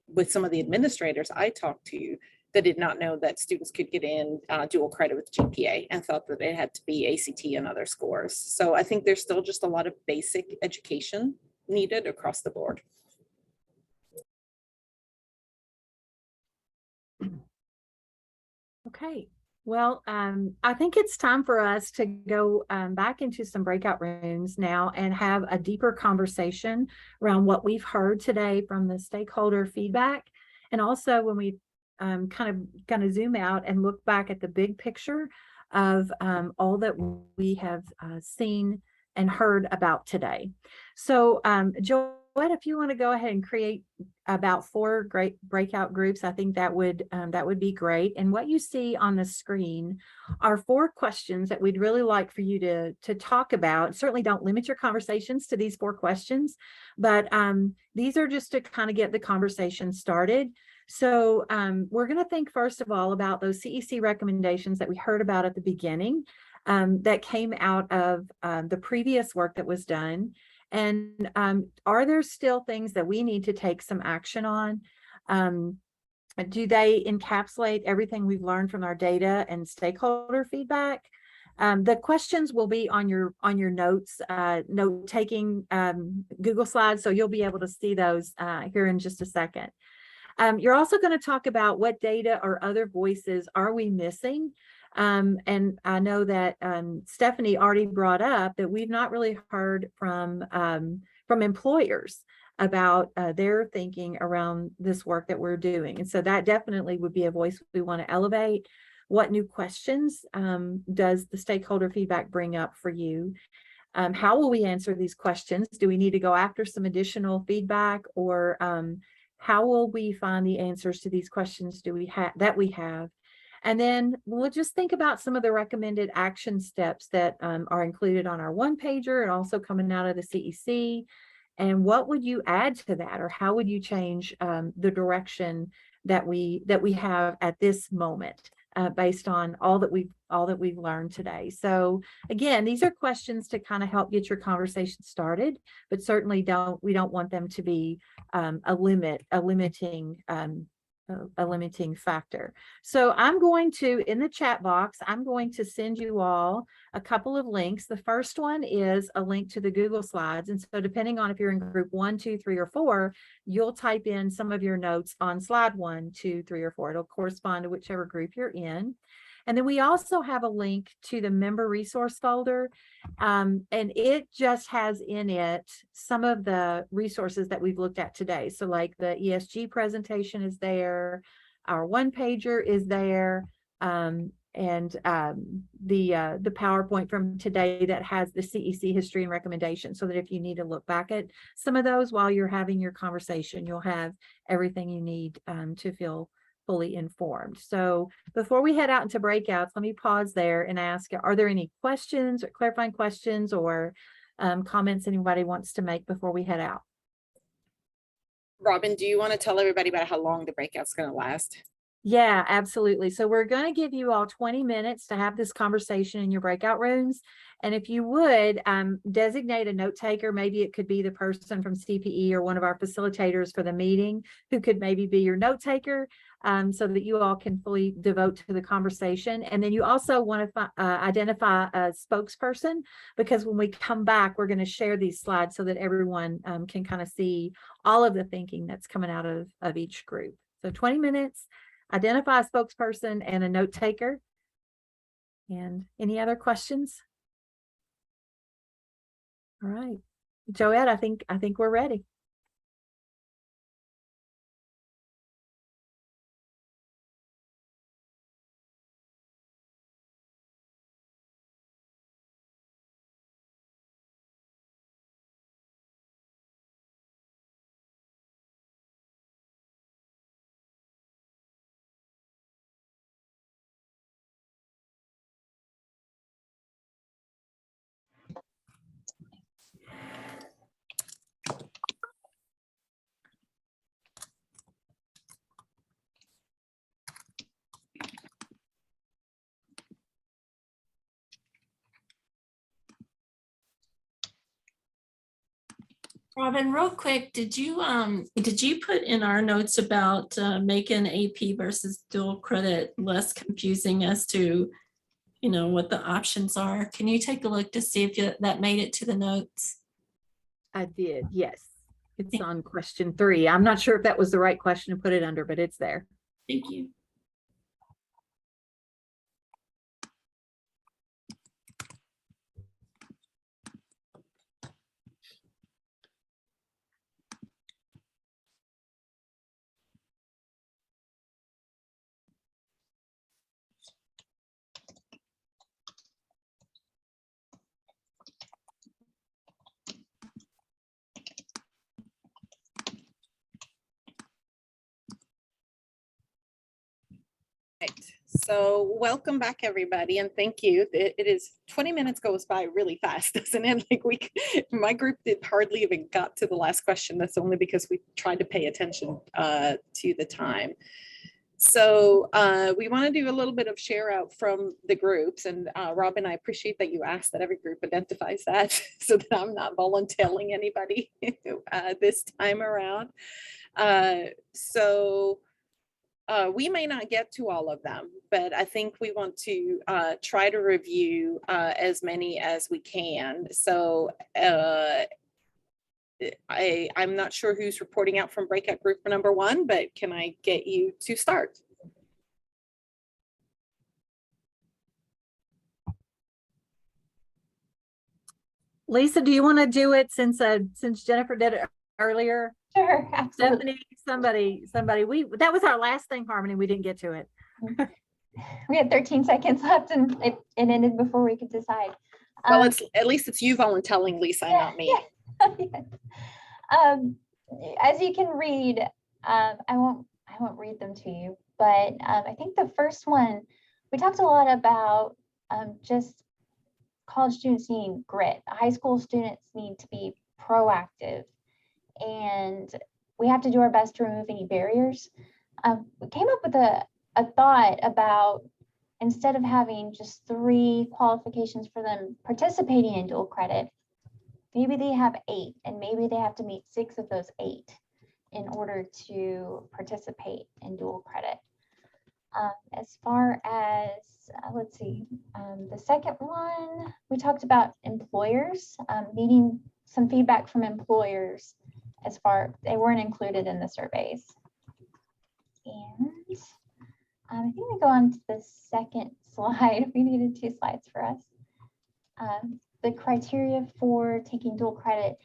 with some of the administrators I talked to, that did not know that students could get in dual credit with GPA and thought that it had to be ACT and other scores. So I think there's still just a lot of basic education needed across the board. Okay, well, I think it's time for us to go back into some breakout rooms now and have a deeper conversation around what we've heard today from the stakeholder feedback. And also when we kind of zoom out and look back at the big picture of all that we have seen and heard about today. So Joette, if you want to go ahead and create about 4 great breakout groups, I think that would be great. And what you see on the screen are 4 questions that we'd really like for you to talk about. Certainly don't limit your conversations to these 4 questions, but these are just to kind of get the conversation started. So we're going to think first of all about those CEC recommendations that we heard about at the beginning that came out of the previous work that was done. And are there still things that we need to take some action on? Do they encapsulate everything we've learned from our data and stakeholder feedback? The questions will be on your notes, note-taking Google Slides, so you'll be able to see those here in just a second. You're also going to talk about what data or other voices are we missing? And I know that Stephanie already brought up that we've not really heard from employers about their thinking around this work that we're doing. And so that definitely would be a voice we want to elevate. What new questions does the stakeholder feedback bring up for you? How will we answer these questions? Do we need to go after some additional feedback, or how will we find the answers to these questions that we have? And then we'll just think about some of the recommended action steps that are included on our one-pager and also coming out of the CEC. And what would you add to that, or how would you change the direction that we have at this moment based on all that we've learned today? So again, these are questions to kind of help get your conversation started, but certainly we don't want them to be a limiting factor. So I'm going to, in the chat box, I'm going to send you all a couple of links. The first one is a link to the Google Slides. And so depending on if you're in group 1, 2, 3, or 4, you'll type in some of your notes on slide 1, 2, 3, or 4. It'll correspond to whichever group you're in. And then we also have a link to the member resource folder. And it just has in it some of the resources that we've looked at today. So like the ESG presentation is there, our one-pager is there, and the PowerPoint from today that has the CEC history and recommendations, so that if you need to look back at some of those while you're having your conversation, you'll have everything you need to feel fully informed. So before we head out into breakouts, let me pause there and ask, are there any questions or clarifying questions or comments anybody wants to make before we head out? Robin, do you want to tell everybody about how long the breakout's going to last? Yeah, absolutely. So we're going to give you all 20 minutes to have this conversation in your breakout rooms. And if you would designate a note taker, maybe it could be the person from CPE or one of our facilitators for the meeting who could maybe be your note taker, so that you all can fully devote to the conversation. And then you also want to identify a spokesperson, because when we come back, we're going to share these slides so that everyone can kind of see all of the thinking that's coming out of each group. So 20 minutes. Identify a spokesperson and a note taker. And any other questions? All right, Joette, I think we're ready. Robin, real quick, did you put in our notes about making AP versus dual credit less confusing as to, you know, what the options are? Can you take a look to see if that made it to the notes? I did, yes. It's on question 3. I'm not sure if that was the right question to put it under, but it's there. Thank you. Right. So welcome back, everybody, and thank you. It is 20 minutes goes by really fast, doesn't it? Like my group did hardly even got to the last question. That's only because we tried to pay attention to the time. So we want to do a little bit of share out from the groups. And Robin, I appreciate that you asked that every group identifies that so that I'm not volunteering anybody this time around. We may not get to all of them, but I think we want to try to review as many as we can. So I'm not sure who's reporting out from breakout group number 1, but can I get you to start? Lisa, do you want to do it since Jennifer did it earlier? Sure, absolutely. Stephanie, somebody, that was our last thing, Harmony. We didn't get to it. We had 13 seconds left and it ended before we could decide. Well, at least it's you volunteering, Lisa, yeah, not me. Yeah. As you can read, I won't read them to you, but I think the first one, we talked a lot about just college students needing grit. High school students need to be proactive, and we have to do our best to remove any barriers. We came up with a thought about, instead of having just 3 qualifications for them participating in dual credit, maybe they have 8, and maybe they have to meet 6 of those 8 in order to participate in dual credit. As far as, let's see, the second one, we talked about employers, needing some feedback from employers as far, they weren't included in the surveys. And I think we go on to the second slide. We needed 2 slides for us. The criteria for taking dual credit.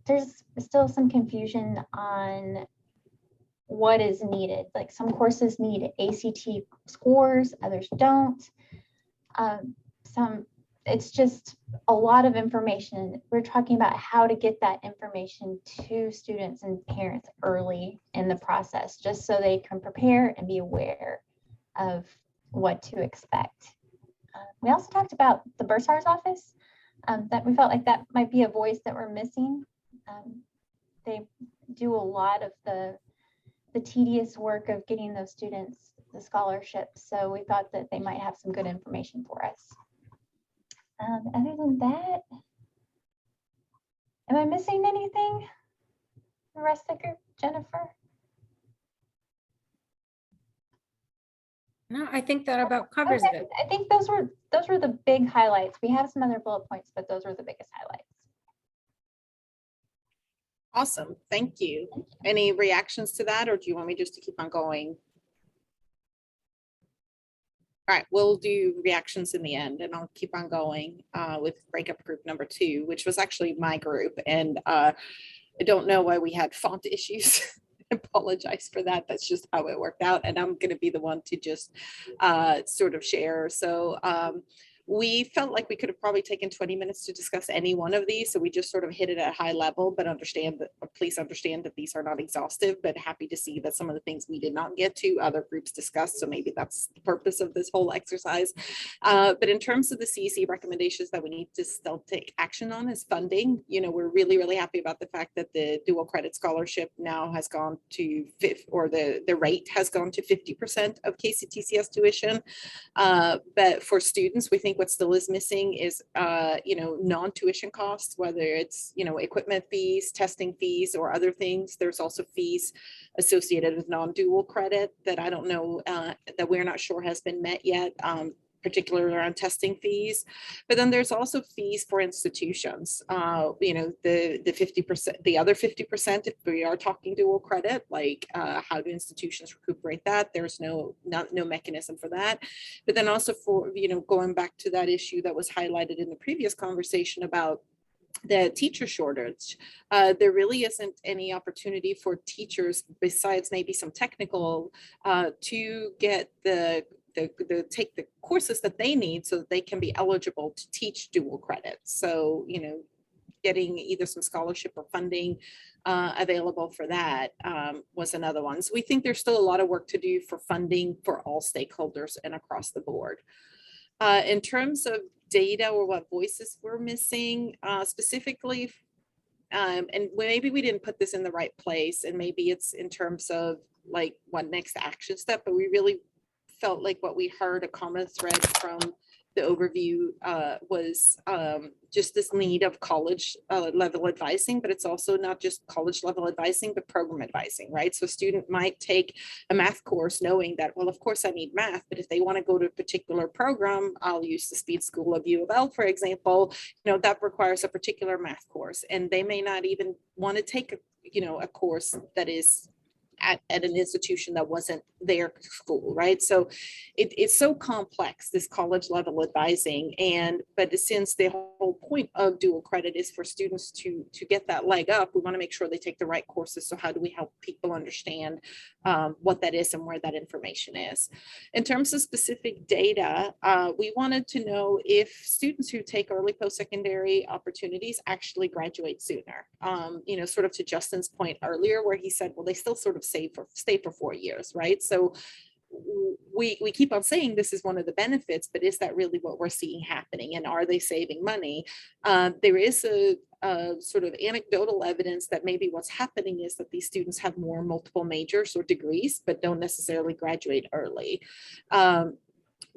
There's still some confusion on what is needed. Like some courses need ACT scores, others don't. It's just a lot of information. We're talking about how to get that information to students and parents early in the process, just so they can prepare and be aware of what to expect. We also talked about the bursar's office, that we felt like that might be a voice that we're missing. They do a lot of the tedious work of getting those students the scholarships, so we thought that they might have some good information for us. Other than that, am I missing anything? The rest of the group, Jennifer? No, I think that about covers Okay, it. I think those were the big highlights. We have some other bullet points, but those were the biggest highlights. Awesome, thank you. Any reactions to that, or do you want me just to keep on going? All right, we'll do reactions in the end, and I'll keep on going with breakup group number 2, which was actually my group. And I don't know why we had font issues. I apologize for that. That's just how it worked out. And I'm going to be the one to just sort of share. So we felt like we could have probably taken 20 minutes to discuss any one of these. So we just sort of hit it at a high level, but please understand that these are not exhaustive, but happy to see that some of the things we did not get to, other groups discussed. So maybe that's the purpose of this whole exercise. But in terms of the CEC recommendations that we need to still take action on is funding. You know, we're really, really happy about the fact that the dual credit scholarship now has gone to the rate has gone to 50% of KCTCS tuition. But for students, we think think what still is missing is, non-tuition costs, whether it's, equipment fees, testing fees, or other things. There's also fees associated with non-dual credit that I don't know, that we're not sure has been met yet. Particularly around testing fees, but then there's also fees for institutions. The 50%, the other 50%, if we are talking dual credit, like how do institutions recuperate that? There's no mechanism for that. But then also for, going back to that issue that was highlighted in the previous conversation about the teacher shortage, there really isn't any opportunity for teachers, besides maybe some technical, to get take the courses that they need so that they can be eligible to teach dual credit. So, getting either some scholarship or funding available for that was another one. So we think there's still a lot of work to do for funding for all stakeholders and across the board. In terms of data or what voices we're missing specifically, and maybe we didn't put this in the right place, and maybe it's in terms of like what next action step, but we really felt like what we heard, a common thread from the overview was just this need of college level advising, but it's also not just college level advising, but program advising, right? So a student might take a math course knowing that, well, of course I need math, but if they want to go to a particular program, I'll use the Speed School of U of L, for example, that requires a particular math course, and they may not even want to take a course that is at an institution that wasn't their school, right? So it's so complex, this college level advising, but since the whole point of dual credit is for students to get that leg up, we want to make sure they take the right courses. So how do we help people understand what that is and where that information is? In terms of specific data, we wanted to know if students who take early post-secondary opportunities actually graduate sooner. Sort of to Justin's point earlier, where he said, well, they still sort of stay for 4 years, right? So we keep on saying this is one of the benefits, but is that really what we're seeing happening? And are they saving money? There is a sort of anecdotal evidence that maybe what's happening is that these students have more multiple majors or degrees, but don't necessarily graduate early.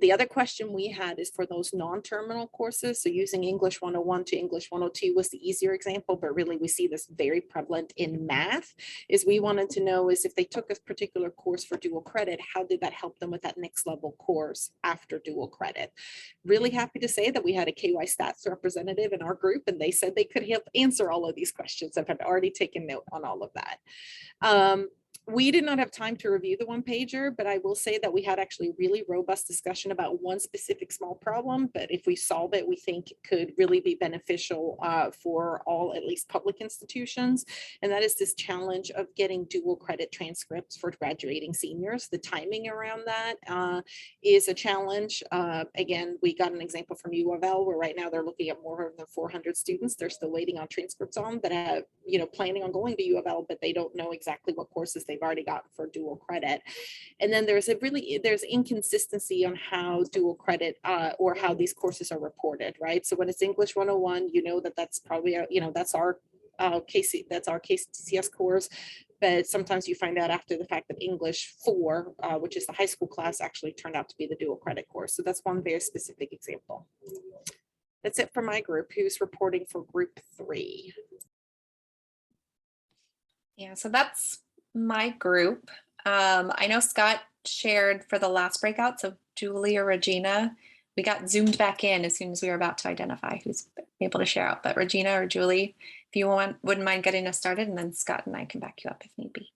The other question we had is for those non-terminal courses. So using English 101 to English 102 was the easier example, but really we see this very prevalent in math. Is we wanted to know is if they took a particular course for dual credit, how did that help them with that next level course after dual credit? Really happy to say that we had a KY Stats representative in our group, and they said they could help answer all of these questions. I've already taken note on all of that. We did not have time to review the one pager, but I will say that we had actually really robust discussion about one specific small problem, but if we solve it, we think it could really be beneficial for all, at least public institutions. And that is this challenge of getting dual credit transcripts for graduating seniors. The timing around that is a challenge. Again, we got an example from U of L where right now they're looking at more than 400 students. They're still waiting on transcripts on that have, planning on going to U of L, but they don't know exactly what courses they've already gotten for dual credit. And then there's inconsistency on how dual credit or how these courses are reported, right? So when it's English 101, that's probably, that's our KCS course. But sometimes you find out after the fact that English 4, which is the high school class, actually turned out to be the dual credit course. So that's one very specific example. That's it for my group. Who's reporting for group 3? Yeah, so that's my group. I know Scott shared for the last breakout, so Julie or Regina, we got zoomed back in as soon as we were about to identify who's able to share out. But Regina or Julie, if you wouldn't mind getting us started, and then Scott and I can back you up if need be.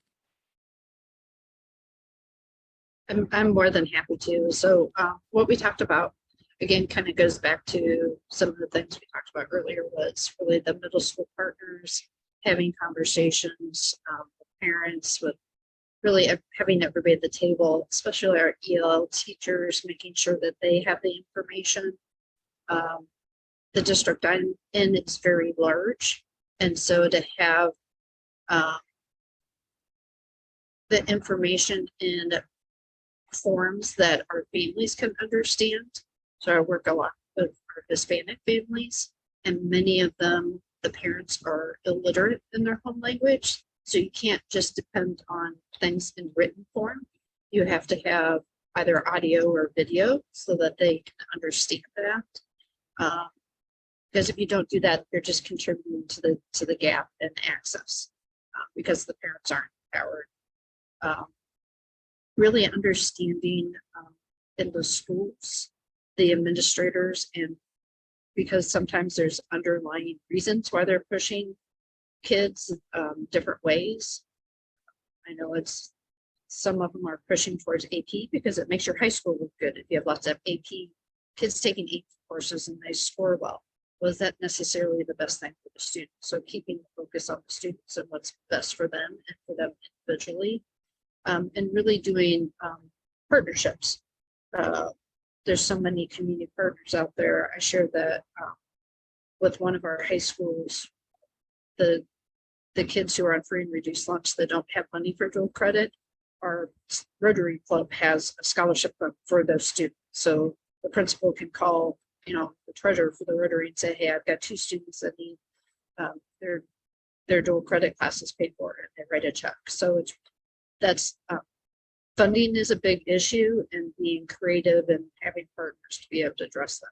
I'm more than happy to. So what we talked about, again, kind of goes back to some of the things we talked about earlier, was really the middle school partners, having conversations with parents, with really having everybody at the table, especially our ELL teachers, making sure that they have the information. The district I'm in is very large. And so to have the information in forms that our families can understand. So I work a lot with our Hispanic families, and many of them, the parents are illiterate in their home language. So you can't just depend on things in written form. You have to have either audio or video so that they can understand that. Because if you don't do that, you're just contributing to the gap in access because the parents aren't empowered. Really understanding in the schools, the administrators, and because sometimes there's underlying reasons why they're pushing kids different ways. I know some of them are pushing towards AP because it makes your high school look good. If you have lots of AP kids taking AP courses and they score well, was that necessarily the best thing for the student? So keeping the focus on the students and what's best for them and for them individually, and really doing partnerships. There's so many community partners out there. I shared that with one of our high schools, the kids who are on free and reduced lunch that don't have money for dual credit, our Rotary Club has a scholarship for those students. So the principal can call, the treasurer for the Rotary and say, hey, I've got 2 students that need their dual credit classes paid for, and they write a check. So that's funding is a big issue, and being creative and having partners to be able to address that.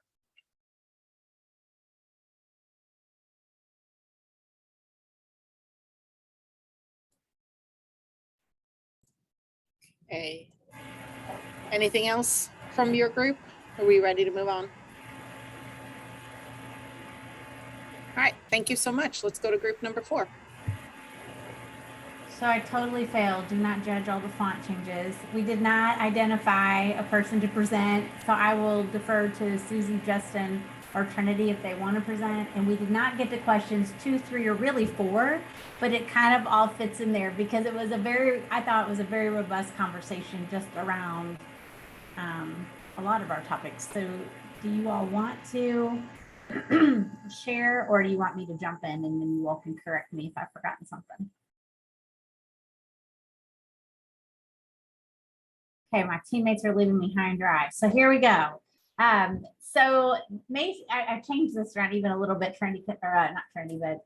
Okay. Anything else from your group? Are we ready to move on? All right, thank you so much. Let's go to group number 4. So I totally failed. Do not judge all the font changes. We did not identify a person to present, so I will defer to Susie, Justin, or Trinity if they want to present. And we did not get to questions 2, 3, or really 4, but it kind of all fits in there because it was I thought it was a very robust conversation just around a lot of our topics. So do you all want to share, or do you want me to jump in and then you all can correct me if I've forgotten something? Okay, my teammates are leaving me high and dry. So here we go. So I changed this around even a little bit, Trendy, or not Trendy, but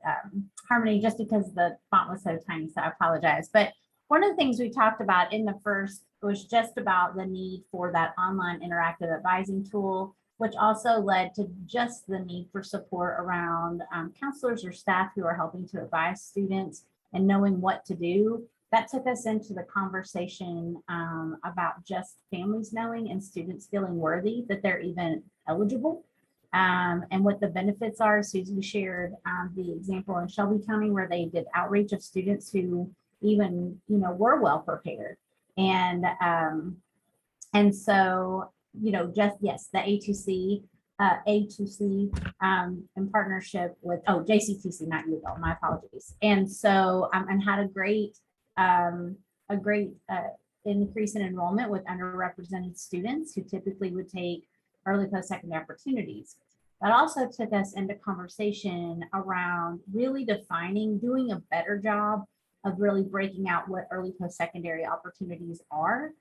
Harmony, just because the font was so tiny, so I apologize. But one of the things we talked about in the first was just about the need for that online interactive advising tool, which also led to just the need for support around counselors or staff who are helping to advise students and knowing what to do. That took us into the conversation about just families knowing and students feeling worthy that they're even eligible, and what the benefits are. Susie shared the example in Shelby County where they did outreach of students who even were well prepared, and so just yes, the A2C in partnership with JCTC, not UL, my apologies. And so and had a great increase in enrollment with underrepresented students who typically would take early post-secondary opportunities. That also took us into conversation around really doing a better job of really breaking out what early post-secondary opportunities are,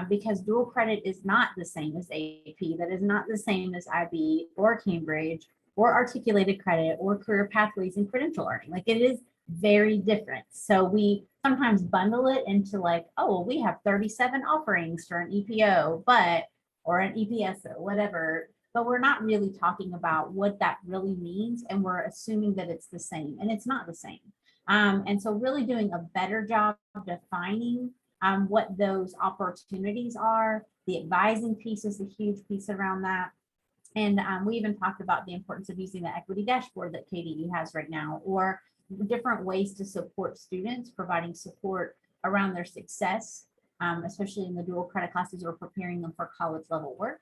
because dual credit is not the same as AP, that is not the same as IB or Cambridge or articulated credit or career pathways and credential learning. Like, it is very different. So we sometimes bundle it into like, oh, well, we have 37 offerings for an EPO, or an EPSO, whatever, but we're not really talking about what that really means. And we're assuming that it's the same, and it's not the same. And so really doing a better job defining what those opportunities are. The advising piece is a huge piece around that. And we even talked about the importance of using the equity dashboard that KDE has right now, or different ways to support students, providing support around their success, especially in the dual credit classes or preparing them for college level work.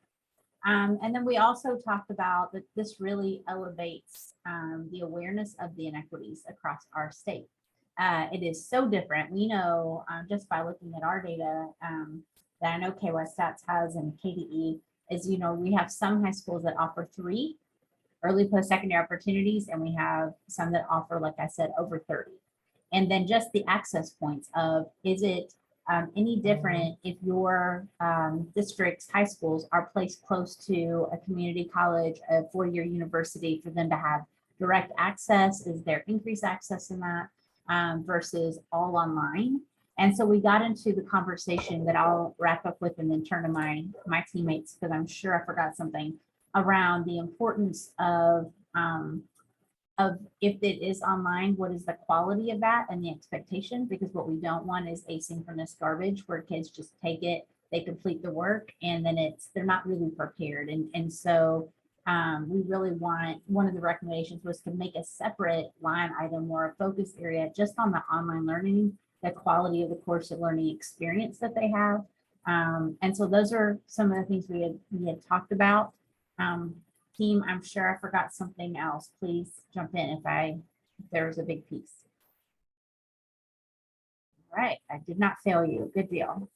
And then we also talked about that this really elevates the awareness of the inequities across our state. It is so different. We know just by looking at our data that I know KY Stats has and KDE is, we have some high schools that offer 3 early post-secondary opportunities, and we have some that offer, like I said, over 30. And then just the access points of, is it any different if your district's high schools are placed close to a community college, a 4-year university, for them to have direct access? Is there increased access in that versus all online? And so we got into the conversation that I'll wrap up with and then turn to my teammates, because I'm sure I forgot something around the importance of if it is online, what is the quality of that and the expectation? Because what we don't want is asynchronous garbage where kids just take it, they complete the work, and then they're not really prepared. And so we really want, one of the recommendations was to make a separate line item or a focus area just on the online learning, the quality of the course of learning experience that they have. And so those are some of the things we had talked about. Team, I'm sure I forgot something else. Please jump in if there was a big piece. All right, I did not fail you. Good deal.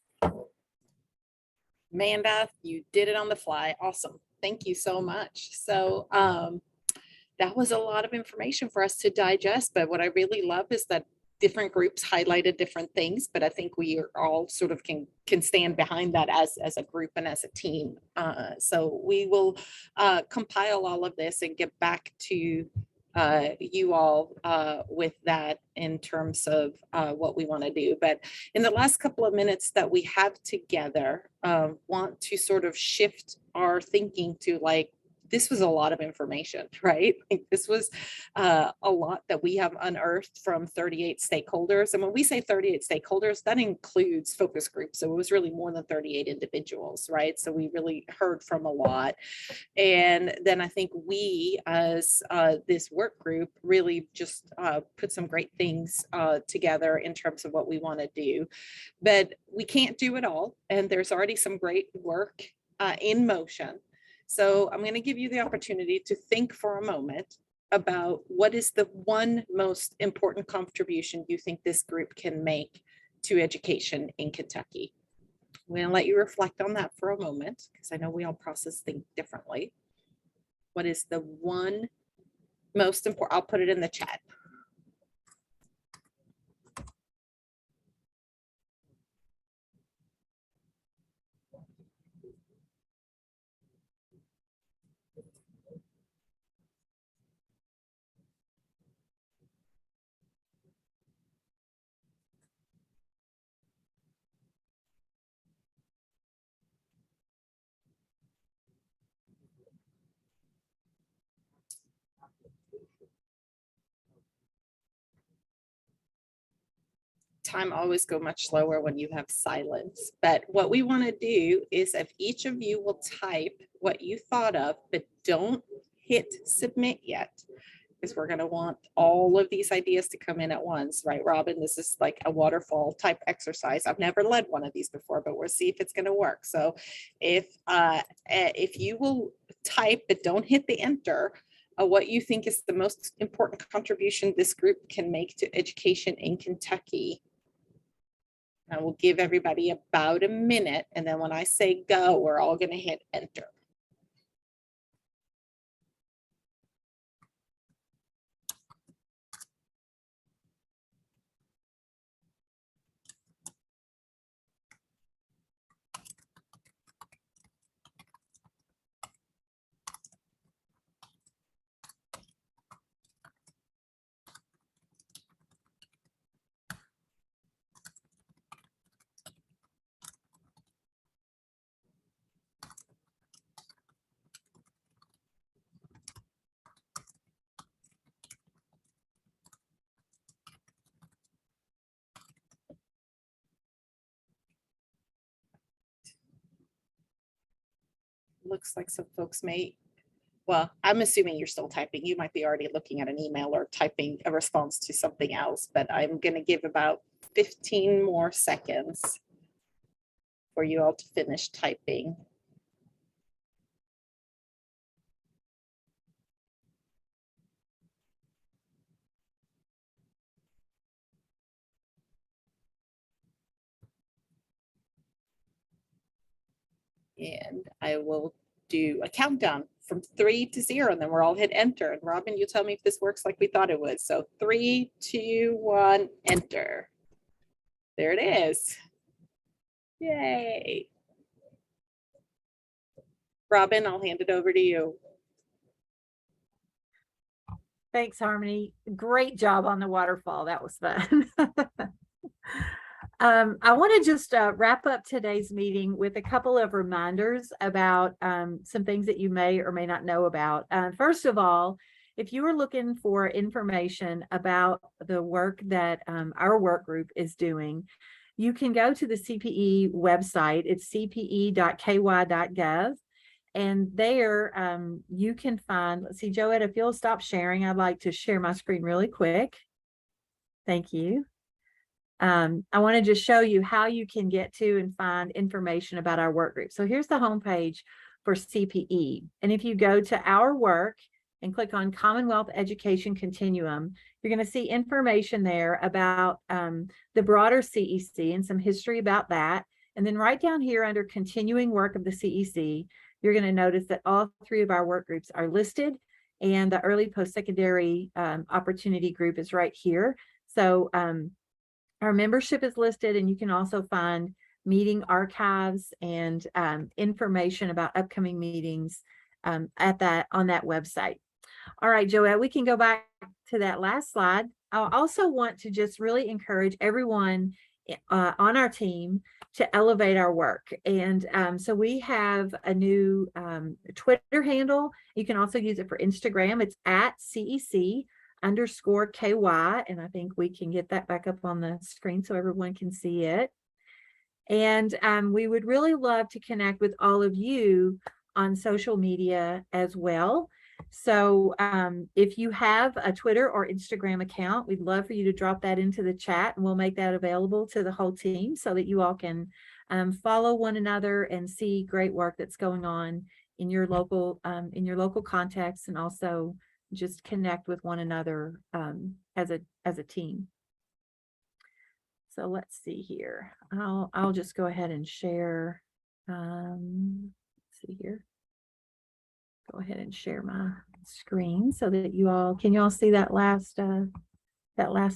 Amanda, you did it on the fly. Awesome. Thank you so much. So that was a lot of information for us to digest, but what I really love is that different groups highlighted different things, but I think we are all sort of can stand behind that as a group and as a team. So we will compile all of this and get back to you all with that in terms of what we want to do. But in the last couple of minutes that we have together, want to sort of shift our thinking to like, this was a lot of information, right? Like this was a lot that we have unearthed from 38 stakeholders. And when we say 38 stakeholders, that includes focus groups. So it was really more than 38 individuals, right? So we really heard from a lot. And then I think we, as this work group, really just put some great things together in terms of what we want to do. But we can't do it all. And there's already some great work in motion. So I'm going to give you the opportunity to think for a moment about what is the one most important contribution you think this group can make to education in Kentucky. I'm going to let you reflect on that for a moment, because I know we all process things differently. What is the one most important? I'll put it in the chat. Time always go much slower when you have silence. But what we want to do is if each of you will type what you thought of, but don't hit submit yet, because we're going to want all of these ideas to come in at once, right, Robin? This is like a waterfall type exercise. I've never led one of these before, but we'll see if it's going to work. So if you will type, but don't hit the enter, what you think is the most important contribution this group can make to education in Kentucky. I will give everybody about a minute, and then when I say go, we're all going to hit enter. Looks like some folks may, well, I'm assuming you're still typing. You might be already looking at an email or typing a response to something else, but I'm going to give about 15 more seconds for you all to finish typing. And I will do a countdown from 3 to 0, and then we're all hit enter. And Robin, you tell me if this works like we thought it would. So 3, 2, 1, enter. There it is. Yay. Robin, I'll hand it over to you. Thanks, Harmony. Great job on the waterfall. That was fun. I want to just wrap up today's meeting with a couple of reminders about some things that you may or may not know about. First of all, if you are looking for information about the work that our work group is doing, you can go to the CPE website. It's cpe.ky.gov. And there you can find, let's see, Joette, if you'll stop sharing, I'd like to share my screen really quick. Thank you. I want to just show you how you can get to and find information about our work group. So here's the homepage for CPE. And if you go to our work and click on Commonwealth Education Continuum, you're going to see information there about the broader CEC and some history about that. And then right down here under continuing work of the CEC, you're going to notice that all three of our work groups are listed, and the early post-secondary opportunity group is right here. So our membership is listed, and you can also find meeting archives and information about upcoming meetings on that website. All right, Joelle, we can go back to that last slide. I also want to just really encourage everyone on our team to elevate our work. And so we have a new Twitter handle. You can also use it for Instagram. It's at CEC_KY. And I think we can get that back up on the screen so everyone can see it. And we would really love to connect with all of you on social media as well. So if you have a Twitter or Instagram account, we'd love for you to drop that into the chat, and we'll make that available to the whole team so that you all can follow one another and see great work that's going on in your local context, and also just connect with one another as a team. So let's see here. I'll just go ahead and share. Let's see here. Go ahead and share my screen so that can you all see that last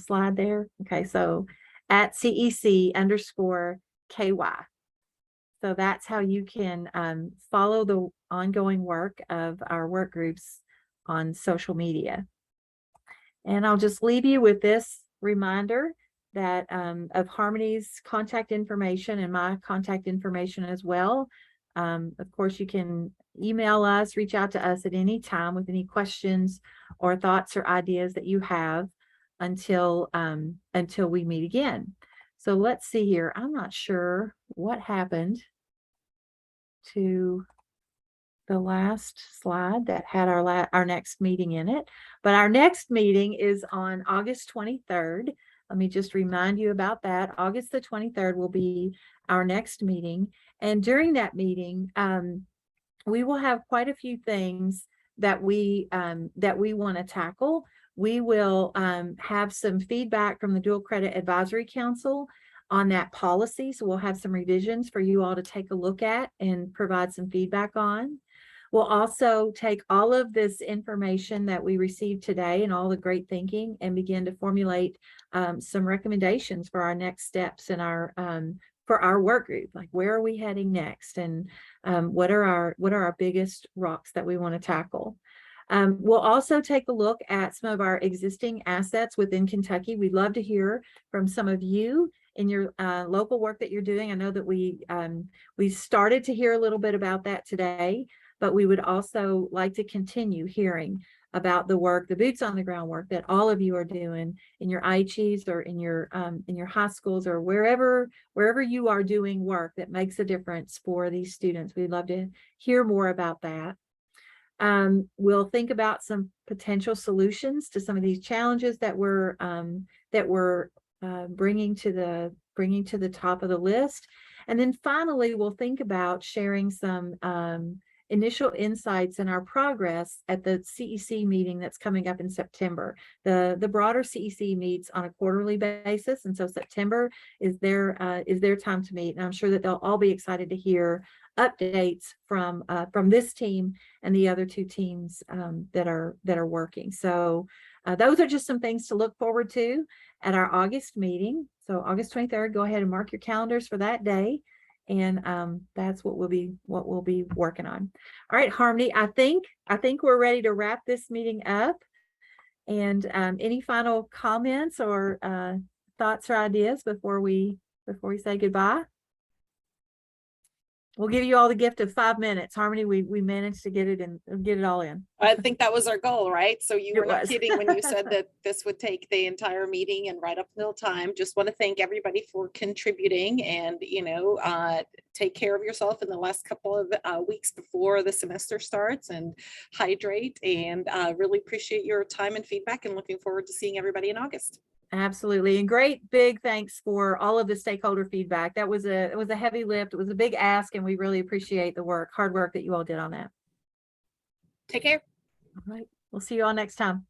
slide there? Okay, so at CEC_KY. So that's how you can follow the ongoing work of our work groups on social media. And I'll just leave you with this reminder that of Harmony's contact information and my contact information as well. Of course, you can email us, reach out to us at any time with any questions or thoughts or ideas that you have until we meet again. So let's see here. I'm not sure what happened to the last slide that had our next meeting in it, but our next meeting is on August 23rd. Let me just remind you about that. August the 23rd will be our next meeting. And during that meeting, we will have quite a few things that we want to tackle. We will have some feedback from the Dual Credit Advisory Council on that policy. So we'll have some revisions for you all to take a look at and provide some feedback on. We'll also take all of this information that we received today and all the great thinking and begin to formulate some recommendations for our next steps in for our work group. Like, where are we heading next, and what are our biggest rocks that we want to tackle. We'll also take a look at some of our existing assets within Kentucky. We'd love to hear from some of you in your local work that you're doing. I know that we started to hear a little bit about that today, but we would also like to continue hearing about the work, the boots on the ground work that all of you are doing in your IHEs or in your high schools or wherever you are doing work that makes a difference for these students. We'd love to hear more about that. We'll think about some potential solutions to some of these challenges that we're bringing to the top of the list. And then finally, we'll think about sharing some initial insights in our progress at the CEC meeting that's coming up in September. The broader CEC meets on a quarterly basis, and so September is their time to meet. And I'm sure that they'll all be excited to hear updates from this team and the other two teams that are working. So those are just some things to look forward to at our August meeting. So August 23rd, go ahead and mark your calendars for that day. And that's what we'll be working on. All right, Harmony, I think we're ready to wrap this meeting up. And any final comments or thoughts or ideas before we before we say goodbye? We'll give you all the gift of 5 minutes. Harmony, we managed to get it and get it all in. I think that was our goal, right? So you It were not was. kidding when you said that this would take the entire meeting and right up until time. Just want to thank everybody for contributing and, take care of yourself in the last couple of weeks before the semester starts and hydrate, and really appreciate your time and feedback and looking forward to seeing everybody in August. Absolutely. And great big thanks for all of the stakeholder feedback. It was a heavy lift. It was a big ask, and we really appreciate the hard work that you all did on that. Take care. All right. We'll see you all next time.